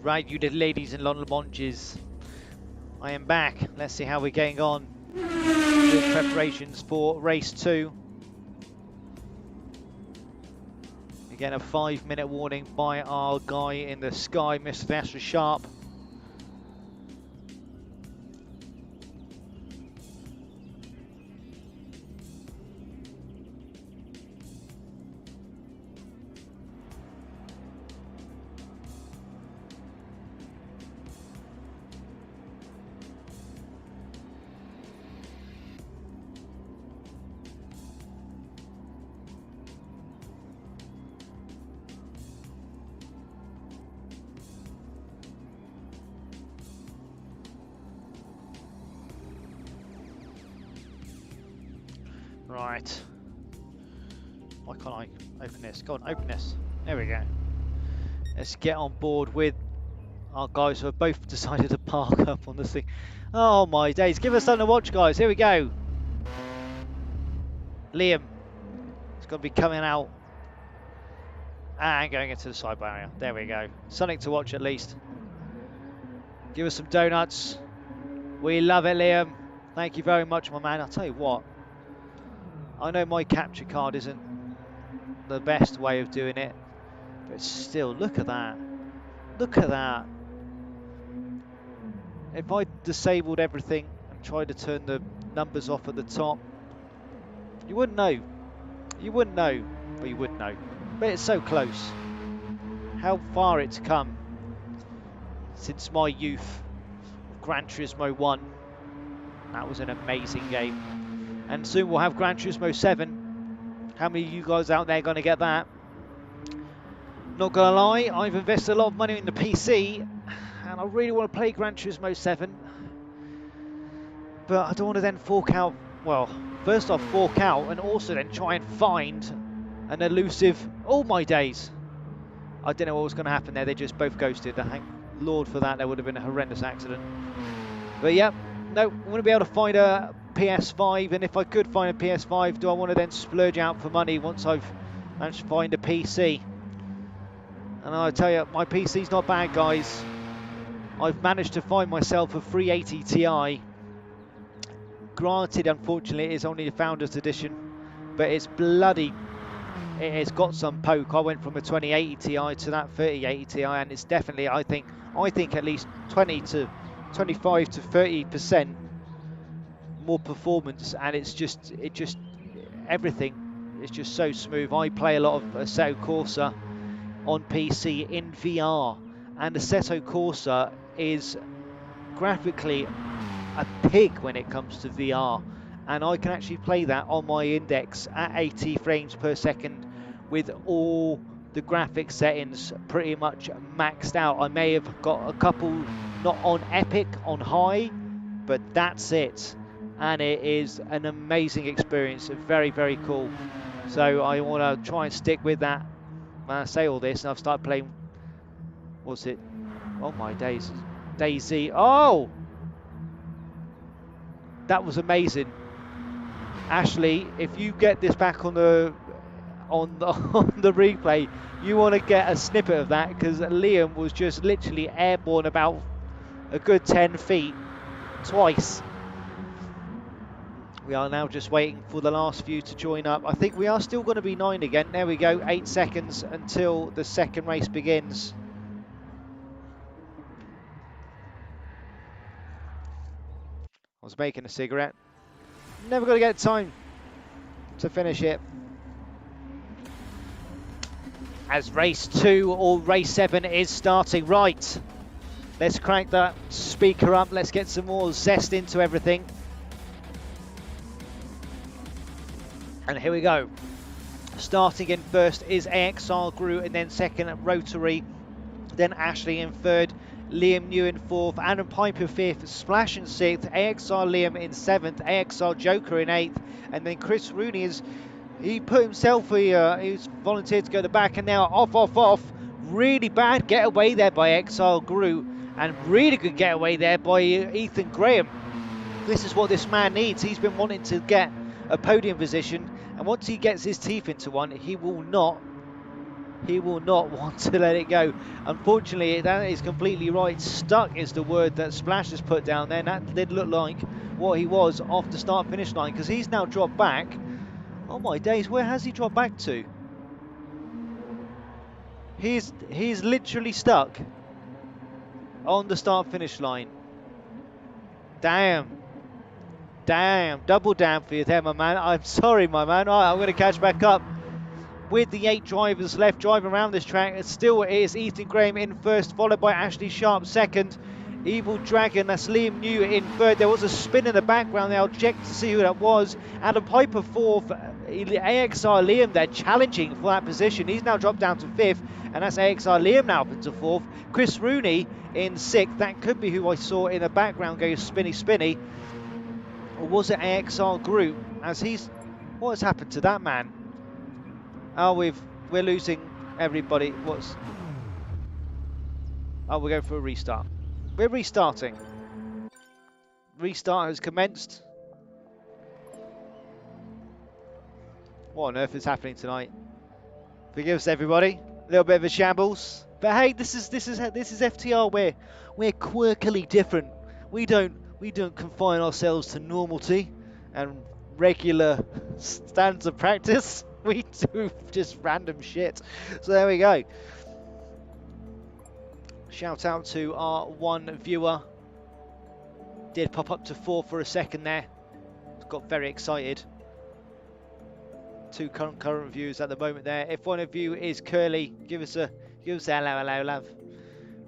Right, you little ladies and little monges. I am back. Let's see how we're getting on with preparations for race 2. Again, a 5-minute warning by our guy in the sky, Mr. Astra Sharp. Right. Why can't I open this? Go on, open this. There we go. Let's get on board with our guys who have both decided to park up on this thing. Oh my days. Give us something to watch, guys. Here we go. Liam. It's going to be coming out. And going into the side barrier. There we go. Something to watch at least. Give us some donuts. We love it, Liam. Thank you very much, my man. I'll tell you what. I know my capture card isn't the best way of doing it, but still, look at that. Look at that. If I disabled everything and tried to turn the numbers off at the top, you wouldn't know. You wouldn't know, but you would know. But it's so close. How far it's come since my youth of Gran Turismo 1. That was an amazing game. And soon we'll have Gran Turismo 7. How many of you guys out there are going to get that? Not going to lie, I've invested a lot of money in the PC, and I really want to play Gran Turismo 7. But I don't want to then fork out, well, first off fork out, and also then try and find an elusive, oh my days. I don't know what was going to happen there, they just both ghosted. Thank Lord for that, there would have been a horrendous accident. But yeah, no, I want to be able to find a PS5, and if I could find a PS5, do I want to then splurge out for money once I've managed to find a PC? And I tell you, my PC's not bad, guys. I've managed to find myself a 380 Ti. Granted, unfortunately, it is only the Founders Edition, but it's bloody, it has got some poke. I went from a 2080 Ti to that 3080 Ti, and it's definitely, I think at least 25 to 30% more performance, and it just everything is just so smooth. I play a lot of Assetto Corsa on PC in VR, and Assetto Corsa is graphically a pig when it comes to VR, and I can actually play that on my Index at 80 frames per second with all the graphics settings pretty much maxed out. I may have got a couple not on epic, on high, but that's it, and it is an amazing experience, very, very cool. So I want to try and stick with that. When I say all this, and I've started playing, what's it? Oh my days, Daisy. Oh, that was amazing. Ashley, if you get this back on the on the replay, you want to get a snippet of that, because Liam was just literally airborne about a good 10 feet twice. We are now just waiting for the last few to join up. I think we are still going to be 9 again. There we go, 8 seconds until the second race begins. I was making a cigarette. Never going to get time to finish it. As race 2 or race 7 is starting. Right, let's crank that speaker up. Let's get some more zest into everything. And here we go. Starting in first is AXR Gru, and then second Rotary, then Ashley in third, Liam New in fourth, Adam Piper fifth, Splash in sixth, AXR Liam in seventh, AXR Joker in eighth, and then Chris Rooney he put himself, he's volunteered to go to the back, and now off. Really bad getaway there by XR Gru, and really good getaway there by Ethan Graham. This is what this man needs. He's been wanting to get a podium position, and once he gets his teeth into one, he will not He will not want to let it go. Unfortunately, that is completely right. Stuck is the word that Splash has put down there. And that did look like what he was off the start-finish line, because he's now dropped back. Oh my days, where has he dropped back to? He's literally stuck on the start-finish line. Damn. Damn. Double damn for you there, my man. I'm sorry, my man. All right, I'm going to catch back up with the 8 drivers left driving around this track. It still is Ethan Graham in first, followed by Ashley Sharp second. Evil Dragon, that's Liam New in third. There was a spin in the background there. I'll check to see who that was. Adam Piper fourth. AXR Liam there challenging for that position. He's now dropped down to fifth, and that's AXR Liam now up into fourth. Chris Rooney in sixth. That could be who I saw in the background going spinny. Or was it AXR Group? As he's... What has happened to that man? Oh, we're losing everybody. Oh, we're going for a restart. We're restarting. Restart has commenced. What on earth is happening tonight? Forgive us, everybody. A little bit of a shambles. But hey, this is FTR. We're quirkily different. We don't confine ourselves to normality and regular standards of practice. We do just random shit. So there we go. Shout out to our one viewer. Did pop up to 4 for a second there. Got very excited. 2 current views at the moment there. If one of you is Curly, give us a hello, love.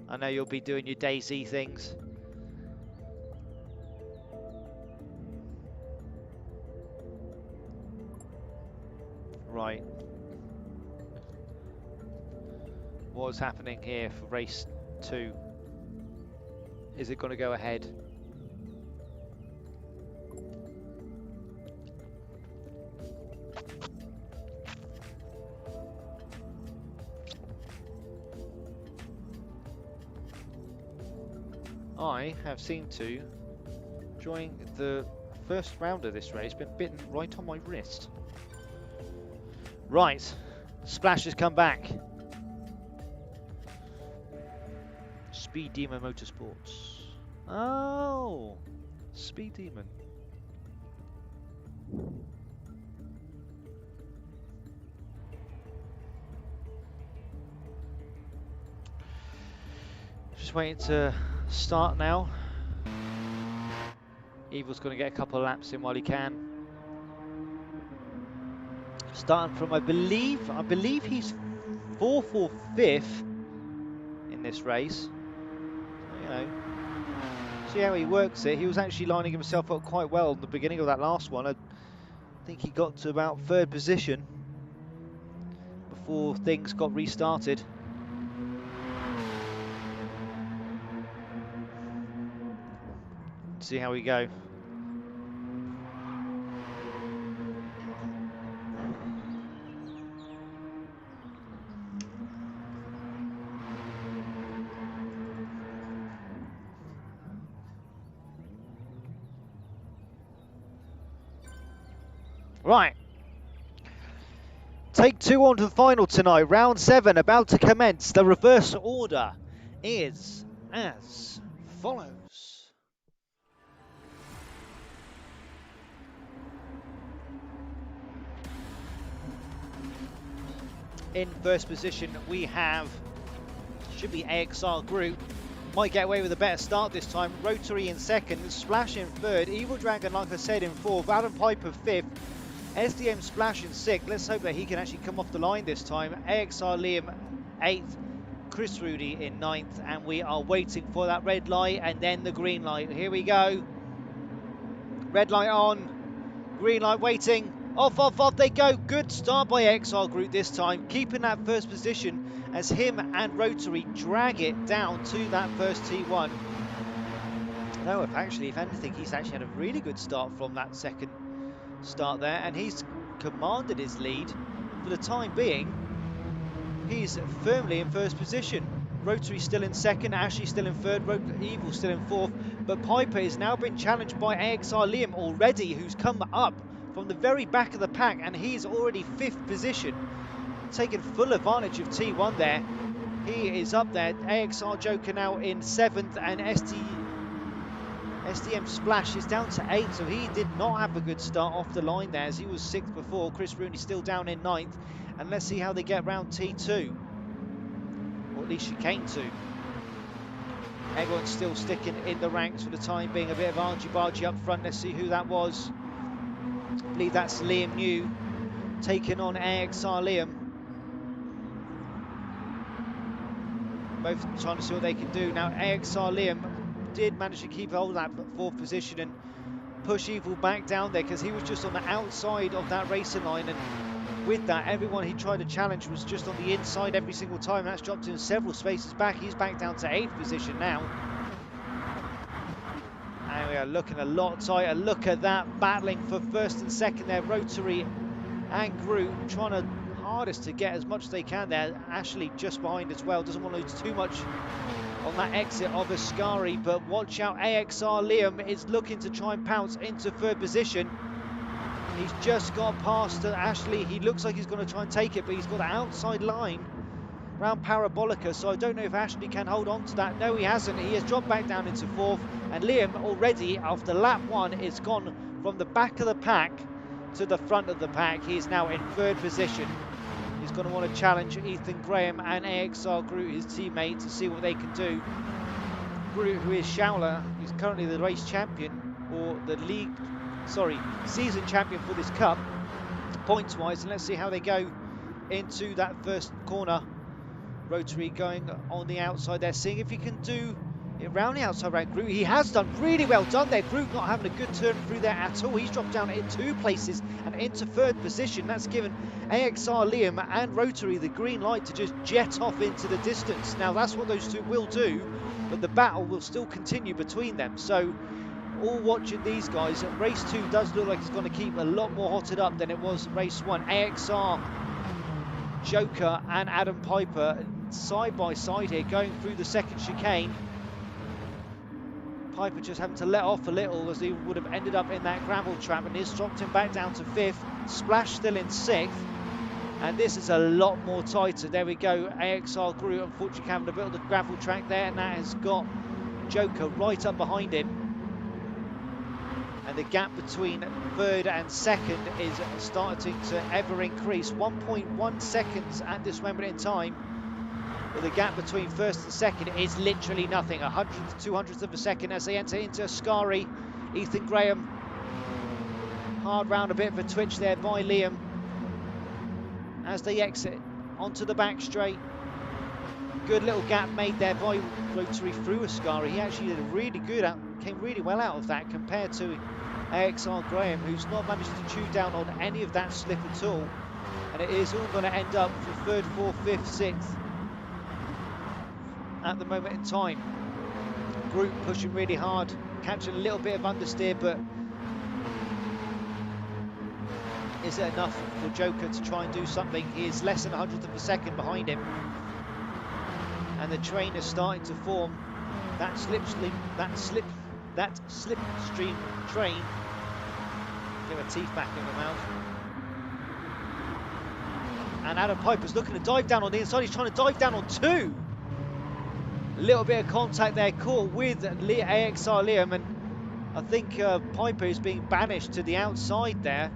I know you'll be doing your DayZ things. Right. What is happening here for race 2? Is it going to go ahead? I have seemed to, during the first round of this race, been bitten right on my wrist. Right, Splash has come back. Speed Demon Motorsports. Oh, Speed Demon. Just waiting to start now. Evil's going to get a couple of laps in while he can. Starting from, I believe he's 4th or 5th in this race. So, you know, see how he works it. He was actually lining himself up quite well at the beginning of that last one. I think he got to about 3rd position before things got restarted. See how we go. Right. Take 2 on to the final tonight. Round 7 about to commence. The reverse order is as follows. In first position we have, should be AXR Group. Might get away with a better start this time. Rotary in 2nd, Splash in 3rd, Evil Dragon, like I said, in 4th, Adam Piper 5th, SDM Splash in 6th. Let's hope that he can actually come off the line this time. AXR Liam 8th, Chris Rudy in 9th, and we are waiting for that red light and then the green light. Here we go. Red light on, green light waiting. Off they go. Good start by XR Group this time, keeping that first position as him and Rotary drag it down to that first T1. No, if anything, he's actually had a really good start from that second start there, and he's commanded his lead. For the time being, he's firmly in first position. Rotary still in 2nd, Ashley still in 3rd, Evil still in 4th, but Piper is now been challenged by AXR Liam already, who's come up from the very back of the pack, and he's already 5th position. taking full advantage of T1 there. He is up there. AXR Joker now in 7th, and SDM Splash is down to 8th, so he did not have a good start off the line there, as he was 6th before. Chris Rooney still down in 9th, and let's see how they get round T2, or at least chicane 2. Everyone's still sticking in the ranks for the time being. A bit of argy-bargy up front. Let's see who that was. I believe that's Liam New taking on AXR Liam. Both trying to see what they can do. Now AXR Liam did manage to keep hold of that 4th position and push Evil back down there, because he was just on the outside of that racing line, and with that, everyone he tried to challenge was just on the inside every single time. That's dropped him several spaces back. He's back down to 8th position now. And we are looking a lot tighter. Look at that, battling for 1st and 2nd there. Rotary and Groot trying to hardest to get as much as they can there. Ashley just behind as well. Doesn't want to lose too much on that exit of Ascari, but watch out. AXR Liam is looking to try and pounce into 3rd position. He's just got past Ashley. He looks like he's going to try and take it, but he's got the outside line round Parabolica, so I don't know if Ashley can hold on to that. No, he hasn't. He has dropped back down into 4th, and Liam already, after lap 1, is gone from the back of the pack to the front of the pack. He is now in 3rd position. He's going to want to challenge Ethan Graham and AXR Groot, his teammate, to see what they can do. Groot, who is Schauler, who's currently the race champion, or the league, sorry, season champion for this cup, points-wise, and let's see how they go into that 1st corner. Rotary going on the outside there, seeing if he can do it round the outside around Groot. He has done really well done there. Groot not having a good turn through there at all. He's dropped down in 2 places and into 3rd position. That's given AXR Liam and Rotary the green light to just jet off into the distance. Now that's what those two will do, but the battle will still continue between them. So all watching these guys. Race 2 does look like it's going to keep a lot more hotted up than it was race 1. AXR Joker and Adam Piper side by side here, going through the 2nd chicane. Piper just having to let off a little, as he would have ended up in that gravel trap, and this dropped him back down to 5th. Splash still in 6th, and this is a lot more tighter. There we go. AXR Groot unfortunately having to build the gravel track there, and that has got Joker right up behind him. And the gap between 3rd and 2nd is starting to ever increase. 1.1 seconds at this moment in time. But the gap between 1st and 2nd is literally nothing. 100th to 200th of a second as they enter into Ascari. Ethan Graham, hard round, a bit of a twitch there by Liam as they exit onto the back straight. Good little gap made there by Rotary through Ascari. He actually did a really good came really well out of that compared to AXR Graham, who's not managed to chew down on any of that slip at all. And it is all going to end up for 3rd, 4th, 5th, 6th at the moment in time. Groot pushing really hard, catching a little bit of understeer, but is it enough for Joker to try and do something? He is less than 100th of a second behind him, and the train is starting to form. That slipstream train. Give her teeth back in the mouth. And Adam Piper's looking to dive down on the inside. He's trying to dive down on 2. A little bit of contact there, caught with AXR Liam, and I think Piper is being banished to the outside there.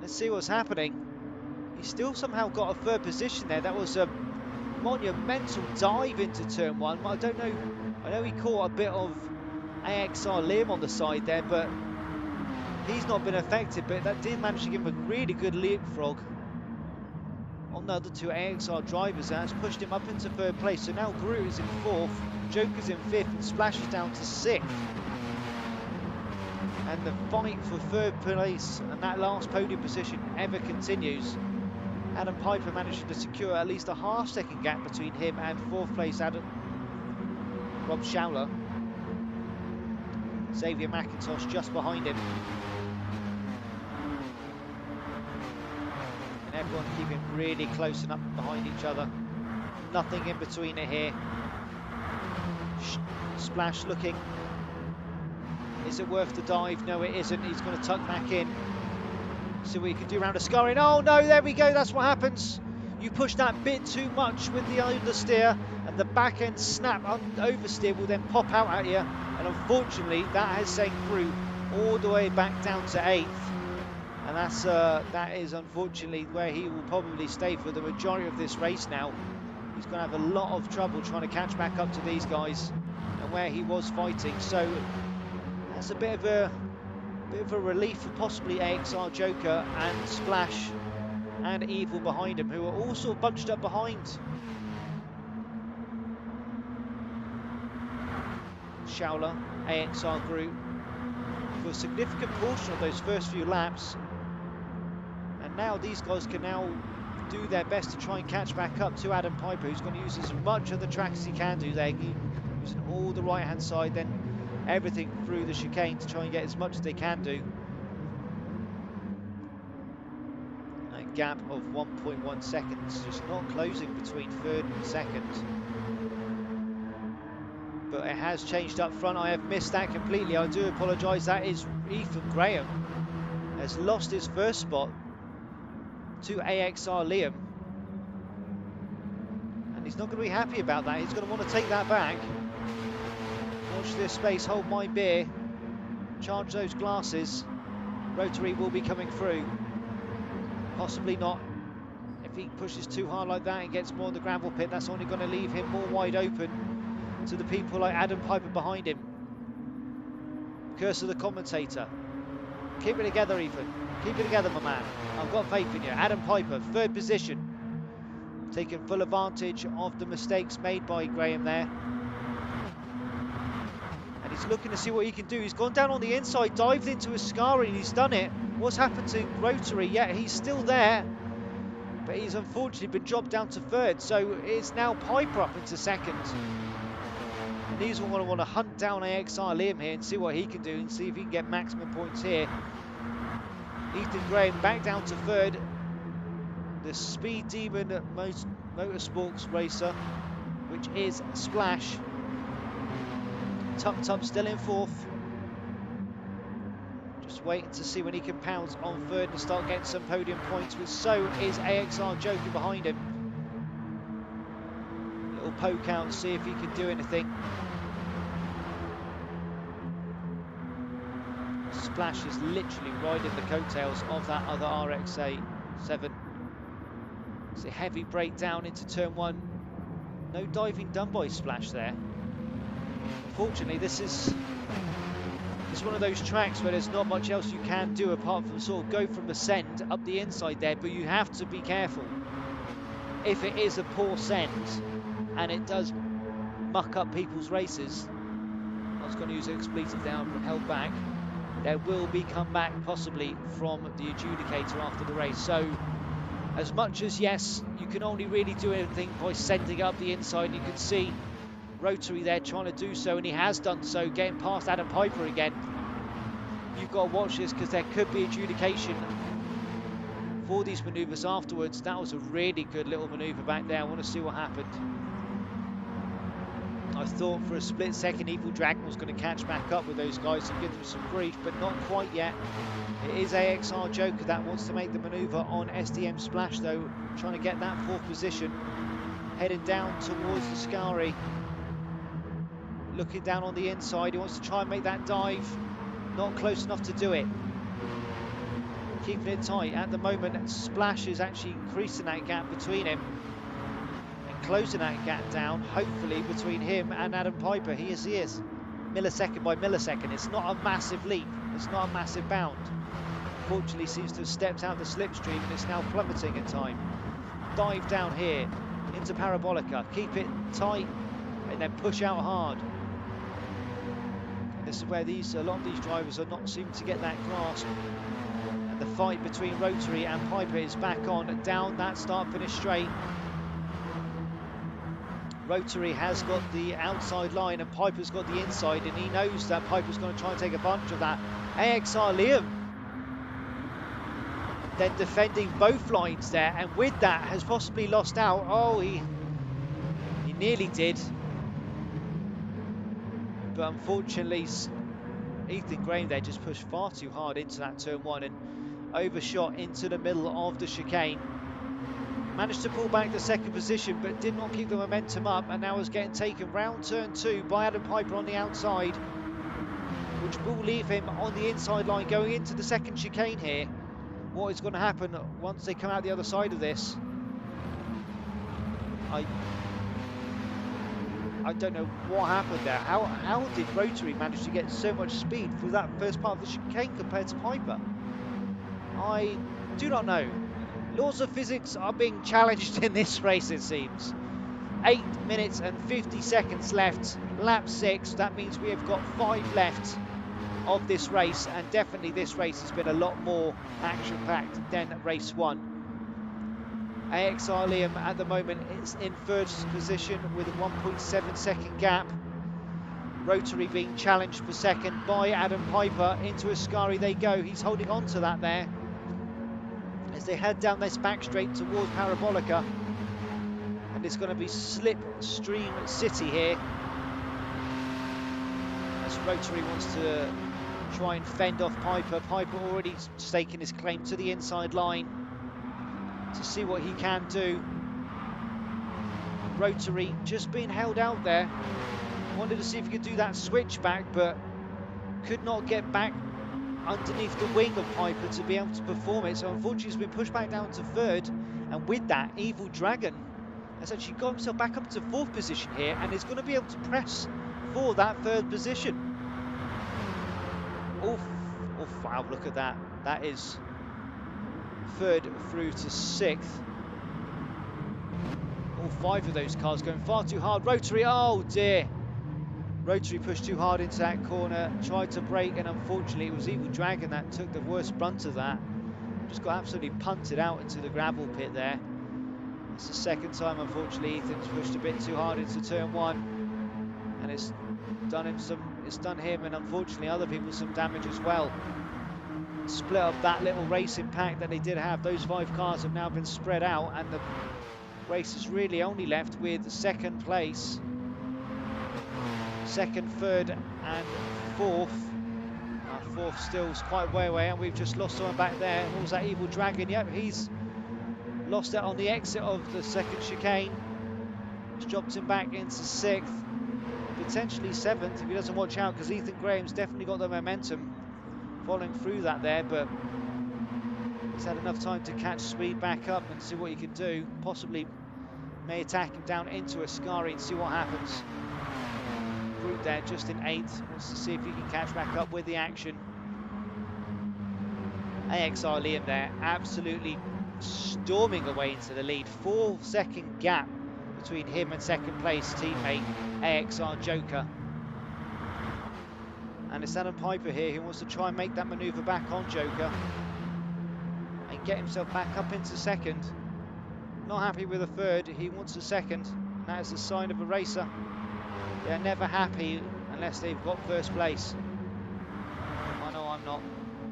Let's see what's happening. He still somehow got a 3rd position there. That was a monumental dive into turn 1. I don't know. I know he caught a bit of AXR Liam on the side there, but he's not been affected. But that did manage to give him a really good leapfrog on the other 2 AXR drivers. That's pushed him up into 3rd place. So now Groot is in 4th, Joker's in 5th, and Splash is down to 6th. And the fight for 3rd place and that last podium position ever continues. Adam Piper managed to secure at least a half-second gap between him and 4th place Rob Schauler. Xavier McIntosh just behind him. And everyone keeping really close and up behind each other. Nothing in between it here. Splash looking. Is it worth the dive? No, it isn't. He's going to tuck back in. See what he can do around Ascari. Oh no, there we go. That's what happens. You push that bit too much with the understeer, and the back end snap oversteer will then pop out at you. And unfortunately, that has sent through all the way back down to 8th. And that is unfortunately where he will probably stay for the majority of this race now. He's going to have a lot of trouble trying to catch back up to these guys and where he was fighting. So that's a bit of a relief for possibly AXR Joker and Splash and Evil behind him, who are all sort of bunched up behind Shaula, AXR Group, for a significant portion of those first few laps. And now these guys can now do their best to try and catch back up to Adam Piper, who's going to use as much of the track as he can do there, using all the right hand side, then everything through the chicane to try and get as much as they can do. That gap of 1.1 seconds, just not closing between third and second. But it has changed up front. I have missed that completely. I do apologise. That is Ethan Graham has lost his first spot to AXR Liam. And he's not going to be happy about that. He's going to want to take that back. Watch this space, hold my beer, charge those glasses. Rotary will be coming through. Possibly not. If he pushes too hard like that and gets more in the gravel pit, that's only going to leave him more wide open to the people like Adam Piper behind him. Curse of the commentator. Keep it together, Ethan. Keep it together, my man. I've got faith in you. Adam Piper, third position. Taking full advantage of the mistakes made by Graham there. And he's looking to see what he can do. He's gone down on the inside, dived into Ascari, and he's done it. What's happened to Rotary? Yeah, he's still there, but he's unfortunately been dropped down to third. So it's now Piper up into second. And he's going to want to hunt down AXR Liam here and see what he can do and see if he can get maximum points here. Ethan Graham back down to third. The Speed Demon Motorsports racer, which is Splash. Tup still in fourth. Just waiting to see when he can pounce on third and start getting some podium points, but so is AXR Joker behind him. Little poke out, see if he can do anything. Splash is literally riding the coattails of that other RX7. It's a heavy breakdown into turn 1. No diving done by Splash there. Unfortunately, this is one of those tracks where there's not much else you can do apart from sort of go from the send up the inside there, but you have to be careful. If it is a poor send and it does muck up people's races, I was going to use an expletive there, held back, there will be comeback possibly from the adjudicator after the race. So as much as, yes, you can only really do anything by sending up the inside, and you can see Rotary there trying to do so, and he has done so, getting past Adam Piper again. You've got to watch this because there could be adjudication for these manoeuvres afterwards. That was a really good little manoeuvre back there. I want to see what happened. I thought for a split second Evil Dragon was going to catch back up with those guys and give them some grief, but not quite yet. It is AXR Joker that wants to make the manoeuvre on SDM Splash though, trying to get that fourth position. Heading down towards the Scari. Looking down on the inside, he wants to try and make that dive. Not close enough to do it. Keeping it tight. At the moment, Splash is actually increasing that gap between him and closing that gap down, hopefully, between him and Adam Piper. He is. Millisecond by millisecond. It's not a massive leap. It's not a massive bound. Unfortunately, seems to have stepped out the slipstream and it's now plummeting in time. Dive down here into Parabolica. Keep it tight and then push out hard. This is where a lot of these drivers are not seeming to get that grasp. And the fight between Rotary and Piper is back on, down that start-finish straight. Rotary has got the outside line and Piper's got the inside, and he knows that Piper's going to try and take advantage of that. AXR Liam then defending both lines there, and with that has possibly lost out. Oh, he nearly did. But unfortunately, Ethan Graham there just pushed far too hard into that turn 1 and overshot into the middle of the chicane. Managed to pull back the second position, but did not keep the momentum up, and now is getting taken round turn 2 by Adam Piper on the outside, which will leave him on the inside line going into the second chicane here. What is going to happen once they come out the other side of this? I don't know what happened there. How did Rotary manage to get so much speed through that first part of the chicane compared to Piper? I do not know. Laws of physics are being challenged in this race, it seems. 8 minutes and 50 seconds left, lap 6. That means we have got 5 left of this race, and definitely this race has been a lot more action-packed than race 1. AXR Liam at the moment is in first position with a 1.7 second gap. Rotary being challenged for second by Adam Piper. Into Ascari they go. He's holding on to that there as they head down this back straight towards Parabolica, and it's going to be Slipstream City here as Rotary wants to try and fend off Piper. Piper already staking his claim to the inside line to see what he can do. Rotary just being held out there. Wanted to see if he could do that switchback, but could not get back underneath the wing of Piper to be able to perform it. So unfortunately he's been pushed back down to third, and with that, Evil Dragon has actually got himself back up to fourth position here and is going to be able to press for that third position. Oof, wow, look at that. That is third through to sixth. All 5 of those cars going far too hard. Rotary, oh dear. Rotary pushed too hard into that corner, tried to brake, and unfortunately it was Evil Dragon that took the worst brunt of that. Just got absolutely punted out into the gravel pit there. It's the second time, unfortunately, Ethan's pushed a bit too hard into turn 1, and it's done him and unfortunately other people some damage as well. Split up that little racing pack that they did have. Those 5 cars have now been spread out, and the race is really only left with second place, second, third and fourth. Fourth still quite way away, and we've just lost someone back there. What was that, Evil Dragon? Yep, he's lost it on the exit of the second chicane. It's dropped him back into 6th, potentially 7th if he doesn't watch out, because Ethan Graham's definitely got the momentum following through that there, but he's had enough time to catch speed back up and see what he can do. Possibly may attack him down into Ascari and see what happens. Group there just in 8th, wants to see if he can catch back up with the action. AXR Liam there absolutely storming away into the lead. 4-second gap between him and second place teammate AXR Joker. And it's Adam Piper here who wants to try and make that manoeuvre back on Joker and get himself back up into second. Not happy with a third, he wants a second. That is a sign of a racer. They're never happy unless they've got first place. I know I'm not,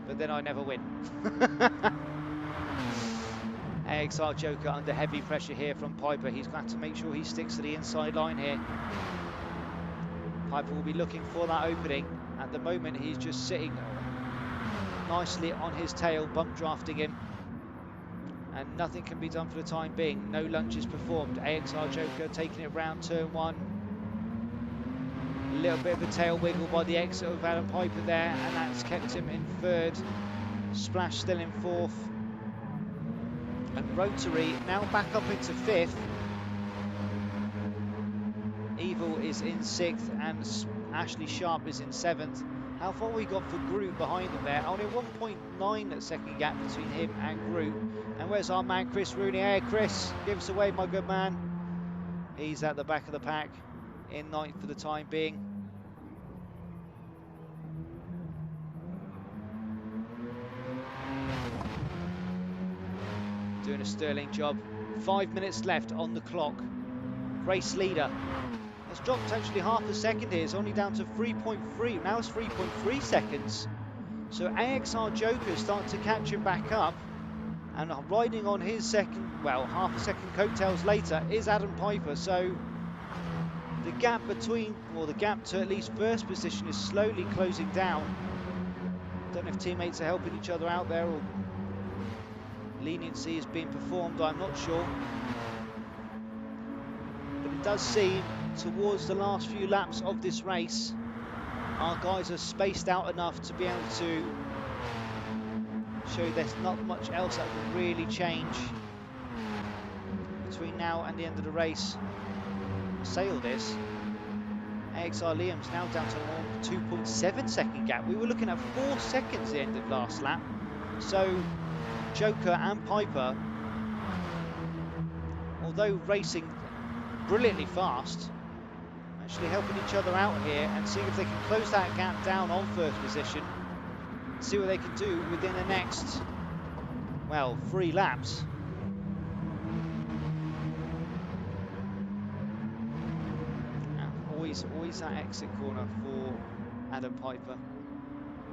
but then I never win. AXR Joker under heavy pressure here from Piper. He's got to make sure he sticks to the inside line here. Piper will be looking for that opening. At the moment, he's just sitting nicely on his tail, bump drafting him. And nothing can be done for the time being. No lunges performed. AXR Joker taking it round turn 1. A little bit of a tail wiggle by the exit of Adam Piper there, and that's kept him in 3rd. Splash still in 4th. And Rotary now back up into 5th. Evil is in 6th, and Ashley Sharp is in 7th. How far we got for Group behind them there? Only 1.9 second gap between him and Group. And where's our man Chris Rooney? Hey Chris, give us a wave, my good man. He's at the back of the pack, in 9th for the time being. Doing a sterling job. 5 minutes left on the clock. Race leader has dropped actually half a second here. It's only down to 3.3. Now it's 3.3 seconds. So AXR Joker starting to catch him back up. And riding on his second, well, half a second coattails later is Adam Piper. So the gap between, or the gap to at least first position is slowly closing down. Don't know if teammates are helping each other out there, or leniency is being performed, I'm not sure. But it does seem towards the last few laps of this race, our guys are spaced out enough to be able to show there's not much else that will really change between now and the end of the race. Sail this. AXR Liam's now down to a 2.7 second gap. We were looking at 4 seconds at the end of last lap. So Joker and Piper, although racing brilliantly fast, actually helping each other out here and seeing if they can close that gap down on first position. See what they can do within the next, well, 3 laps. Always that exit corner for Adam Piper.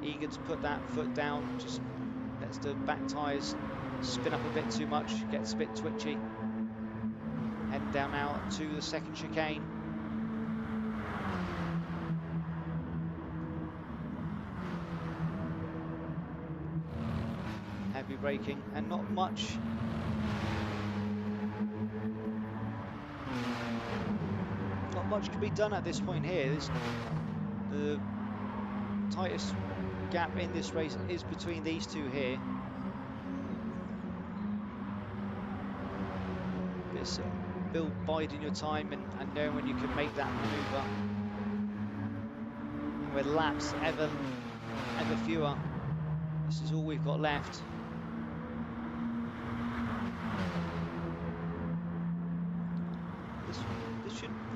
Eager to put that foot down, just lets the back tyres spin up a bit too much, gets a bit twitchy. Heading down now to the second chicane. Heavy braking and not much. Not much can be done at this point here. The tightest gap in this race is between these two here. It's Bill biding your time and knowing when you can make that manoeuvre. And with laps ever fewer, this is all we've got left.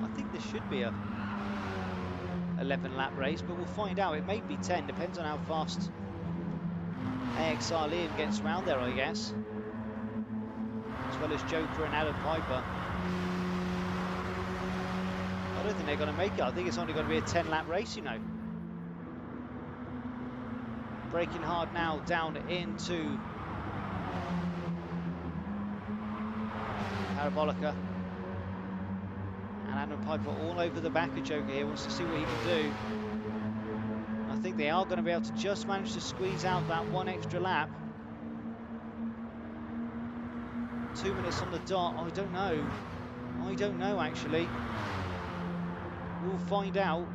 I think this should be a 11 lap race, but we'll find out. It may be 10, depends on how fast AXR Liam gets around there, I guess. As well as Joker and Adam Piper. I don't think they're going to make it. I think it's only going to be a 10 lap race, you know. Braking hard now down into Parabolica. And Adam Piper all over the back of Joker here, wants to see what he can do. And I think they are going to be able to just manage to squeeze out that 1 extra lap. 2 minutes on the dot, I don't know. I don't know actually. We'll find out.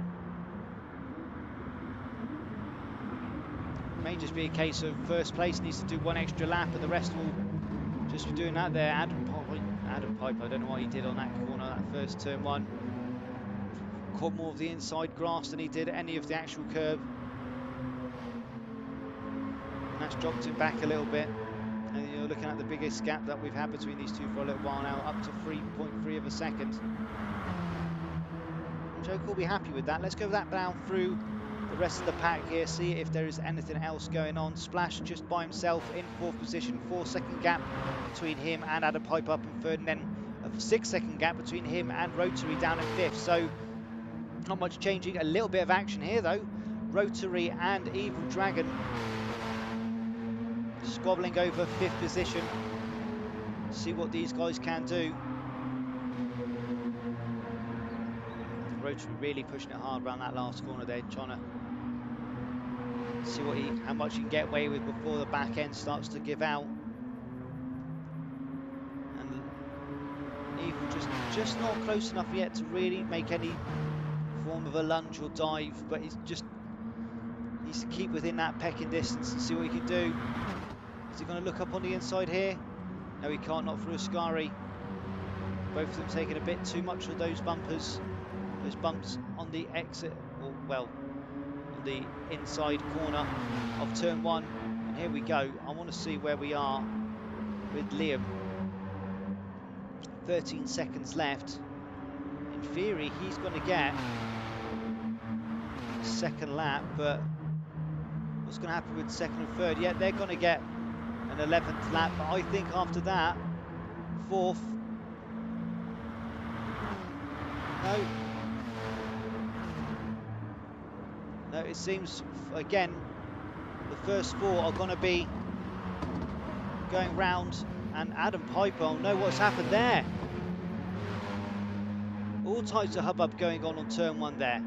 It may just be a case of first place needs to do 1 extra lap and the rest will just be doing that there. Adam Piper, I don't know what he did on that corner, that first turn 1. Caught more of the inside grass than he did any of the actual curve. And that's dropped him back a little bit. And you're looking at the biggest gap that we've had between these two for a little while now, up to 3.3 of a second. Joker will be happy with that. Let's go that down through the rest of the pack here, see if there is anything else going on. Splash just by himself in 4th position, 4 second gap between him and Adam Piper up in 3rd, and then a 6 second gap between him and Rotary down in 5th. So not much changing, a little bit of action here though. Rotary and Evil Dragon squabbling over 5th position. See what these guys can do. Rotary really pushing it hard around that last corner there, trying to see what how much he can get away with before the back end starts to give out. And Evil just not close enough yet to really make any form of a lunge or dive, but he's just needs to keep within that pecking distance and see what he can do. Is he going to look up on the inside here? No, he can't, not through Ascari. Both of them taking a bit too much of those bumpers. Those bumps on the exit, or well, on the inside corner of turn 1. And here we go. I want to see where we are with Liam. 13 seconds left. In theory, he's going to get a 2nd lap, but what's going to happen with 2nd and 3rd? Yeah, they're going to get an 11th lap, but I think after that, 4th. No, it seems, again, the first 4 are going to be going round, and Adam Piper will know what's happened there. All types of hubbub going on turn 1 there.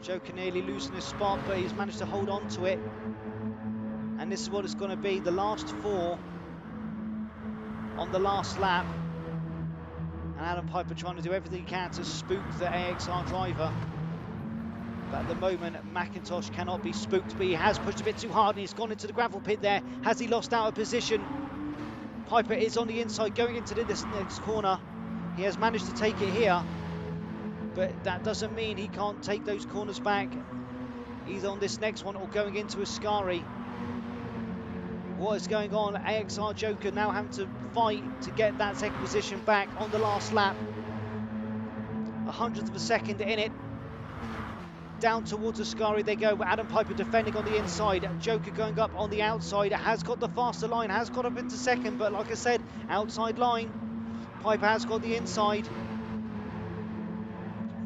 Joker nearly losing his spot, but he's managed to hold on to it. And this is what it's going to be, the last 4 on the last lap. And Adam Piper trying to do everything he can to spook the AXR driver. But at the moment, McIntosh cannot be spooked, but he has pushed a bit too hard and he's gone into the gravel pit there. Has he lost out of position? Piper is on the inside going into this next corner. He has managed to take it here, but that doesn't mean he can't take those corners back, either on this next one or going into Ascari. What is going on? AXR Joker now having to fight to get that second position back on the last lap. 100th of a second in it. Down towards Ascari they go. Adam Piper defending on the inside. Joker going up on the outside. Has got the faster line. Has got up into second. But like I said, outside line. Piper has got the inside.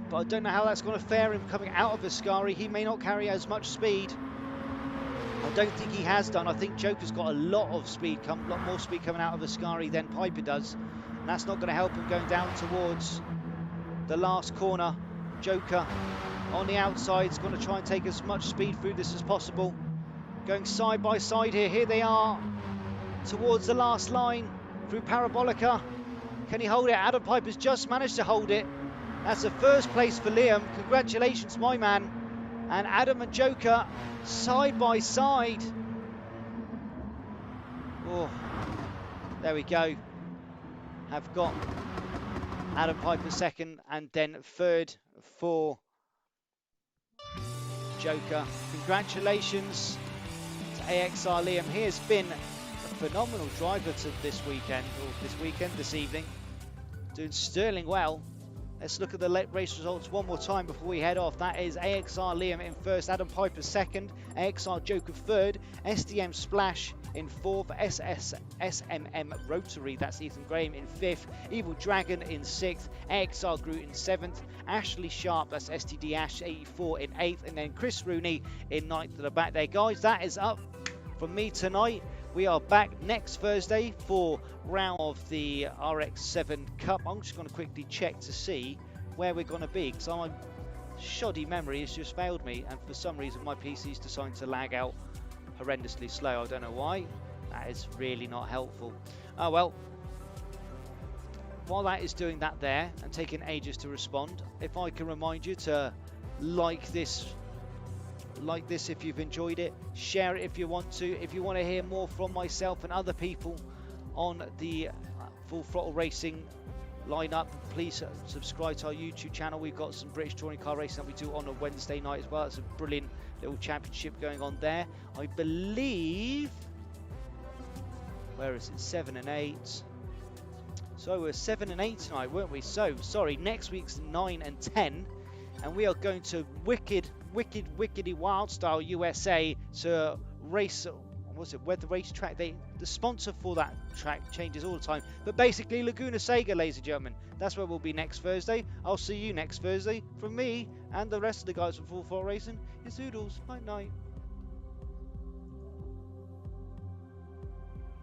But I don't know how that's going to fare him coming out of Ascari. He may not carry as much speed. I don't think he has done. I think Joker's got a lot of speed, a lot more speed coming out of Ascari than Piper does. And that's not going to help him going down towards the last corner. Joker on the outside is going to try and take as much speed through this as possible. Going side by side here. Here they are towards the last line through Parabolica. Can he hold it? Adam Piper's just managed to hold it. That's the first place for Liam. Congratulations, my man. And Adam and Joker side by side. Oh, there we go. Have got Adam Piper second and then third for Joker. Congratulations to AXR Liam. He has been a phenomenal driver to this evening. Doing sterling well. Let's look at the race results one more time before we head off. That is AXR Liam in first, Adam Piper second, AXR Joker third, SDM Splash in fourth, SMM Rotary, that's Ethan Graham in fifth, Evil Dragon in sixth, AXR Groot in seventh, Ashley Sharp, that's STD Ash 84 in eighth, and then Chris Rooney in ninth at the back there. Guys, that is up from me tonight. We are back next Thursday for round of the RX7 Cup. I'm just going to quickly check to see where we're going to be, because my shoddy memory has just failed me, and for some reason my PC's decided to lag out horrendously slow. I don't know why. That is really not helpful. Oh well. While that is doing that there and taking ages to respond, if I can remind you to like this if you've enjoyed it, share it if you want to. If you want to hear more from myself and other people on the Full Throttle Racing lineup, please subscribe to our YouTube channel. We've got some British touring car racing that we do on a Wednesday night as well. It's a brilliant little championship going on there. I believe, where is it, 7 and 8. So we're 7 and 8 tonight, weren't we? So sorry, next week's 9 and 10, and we are going to wickedy wild style USA to race. Was it where the racetrack? The sponsor for that track changes all the time, but basically Laguna Seca, ladies and gentlemen. That's where we'll be next Thursday. I'll see you next Thursday. From me and the rest of the guys from Full Throttle Racing, it's Oodles. Night night.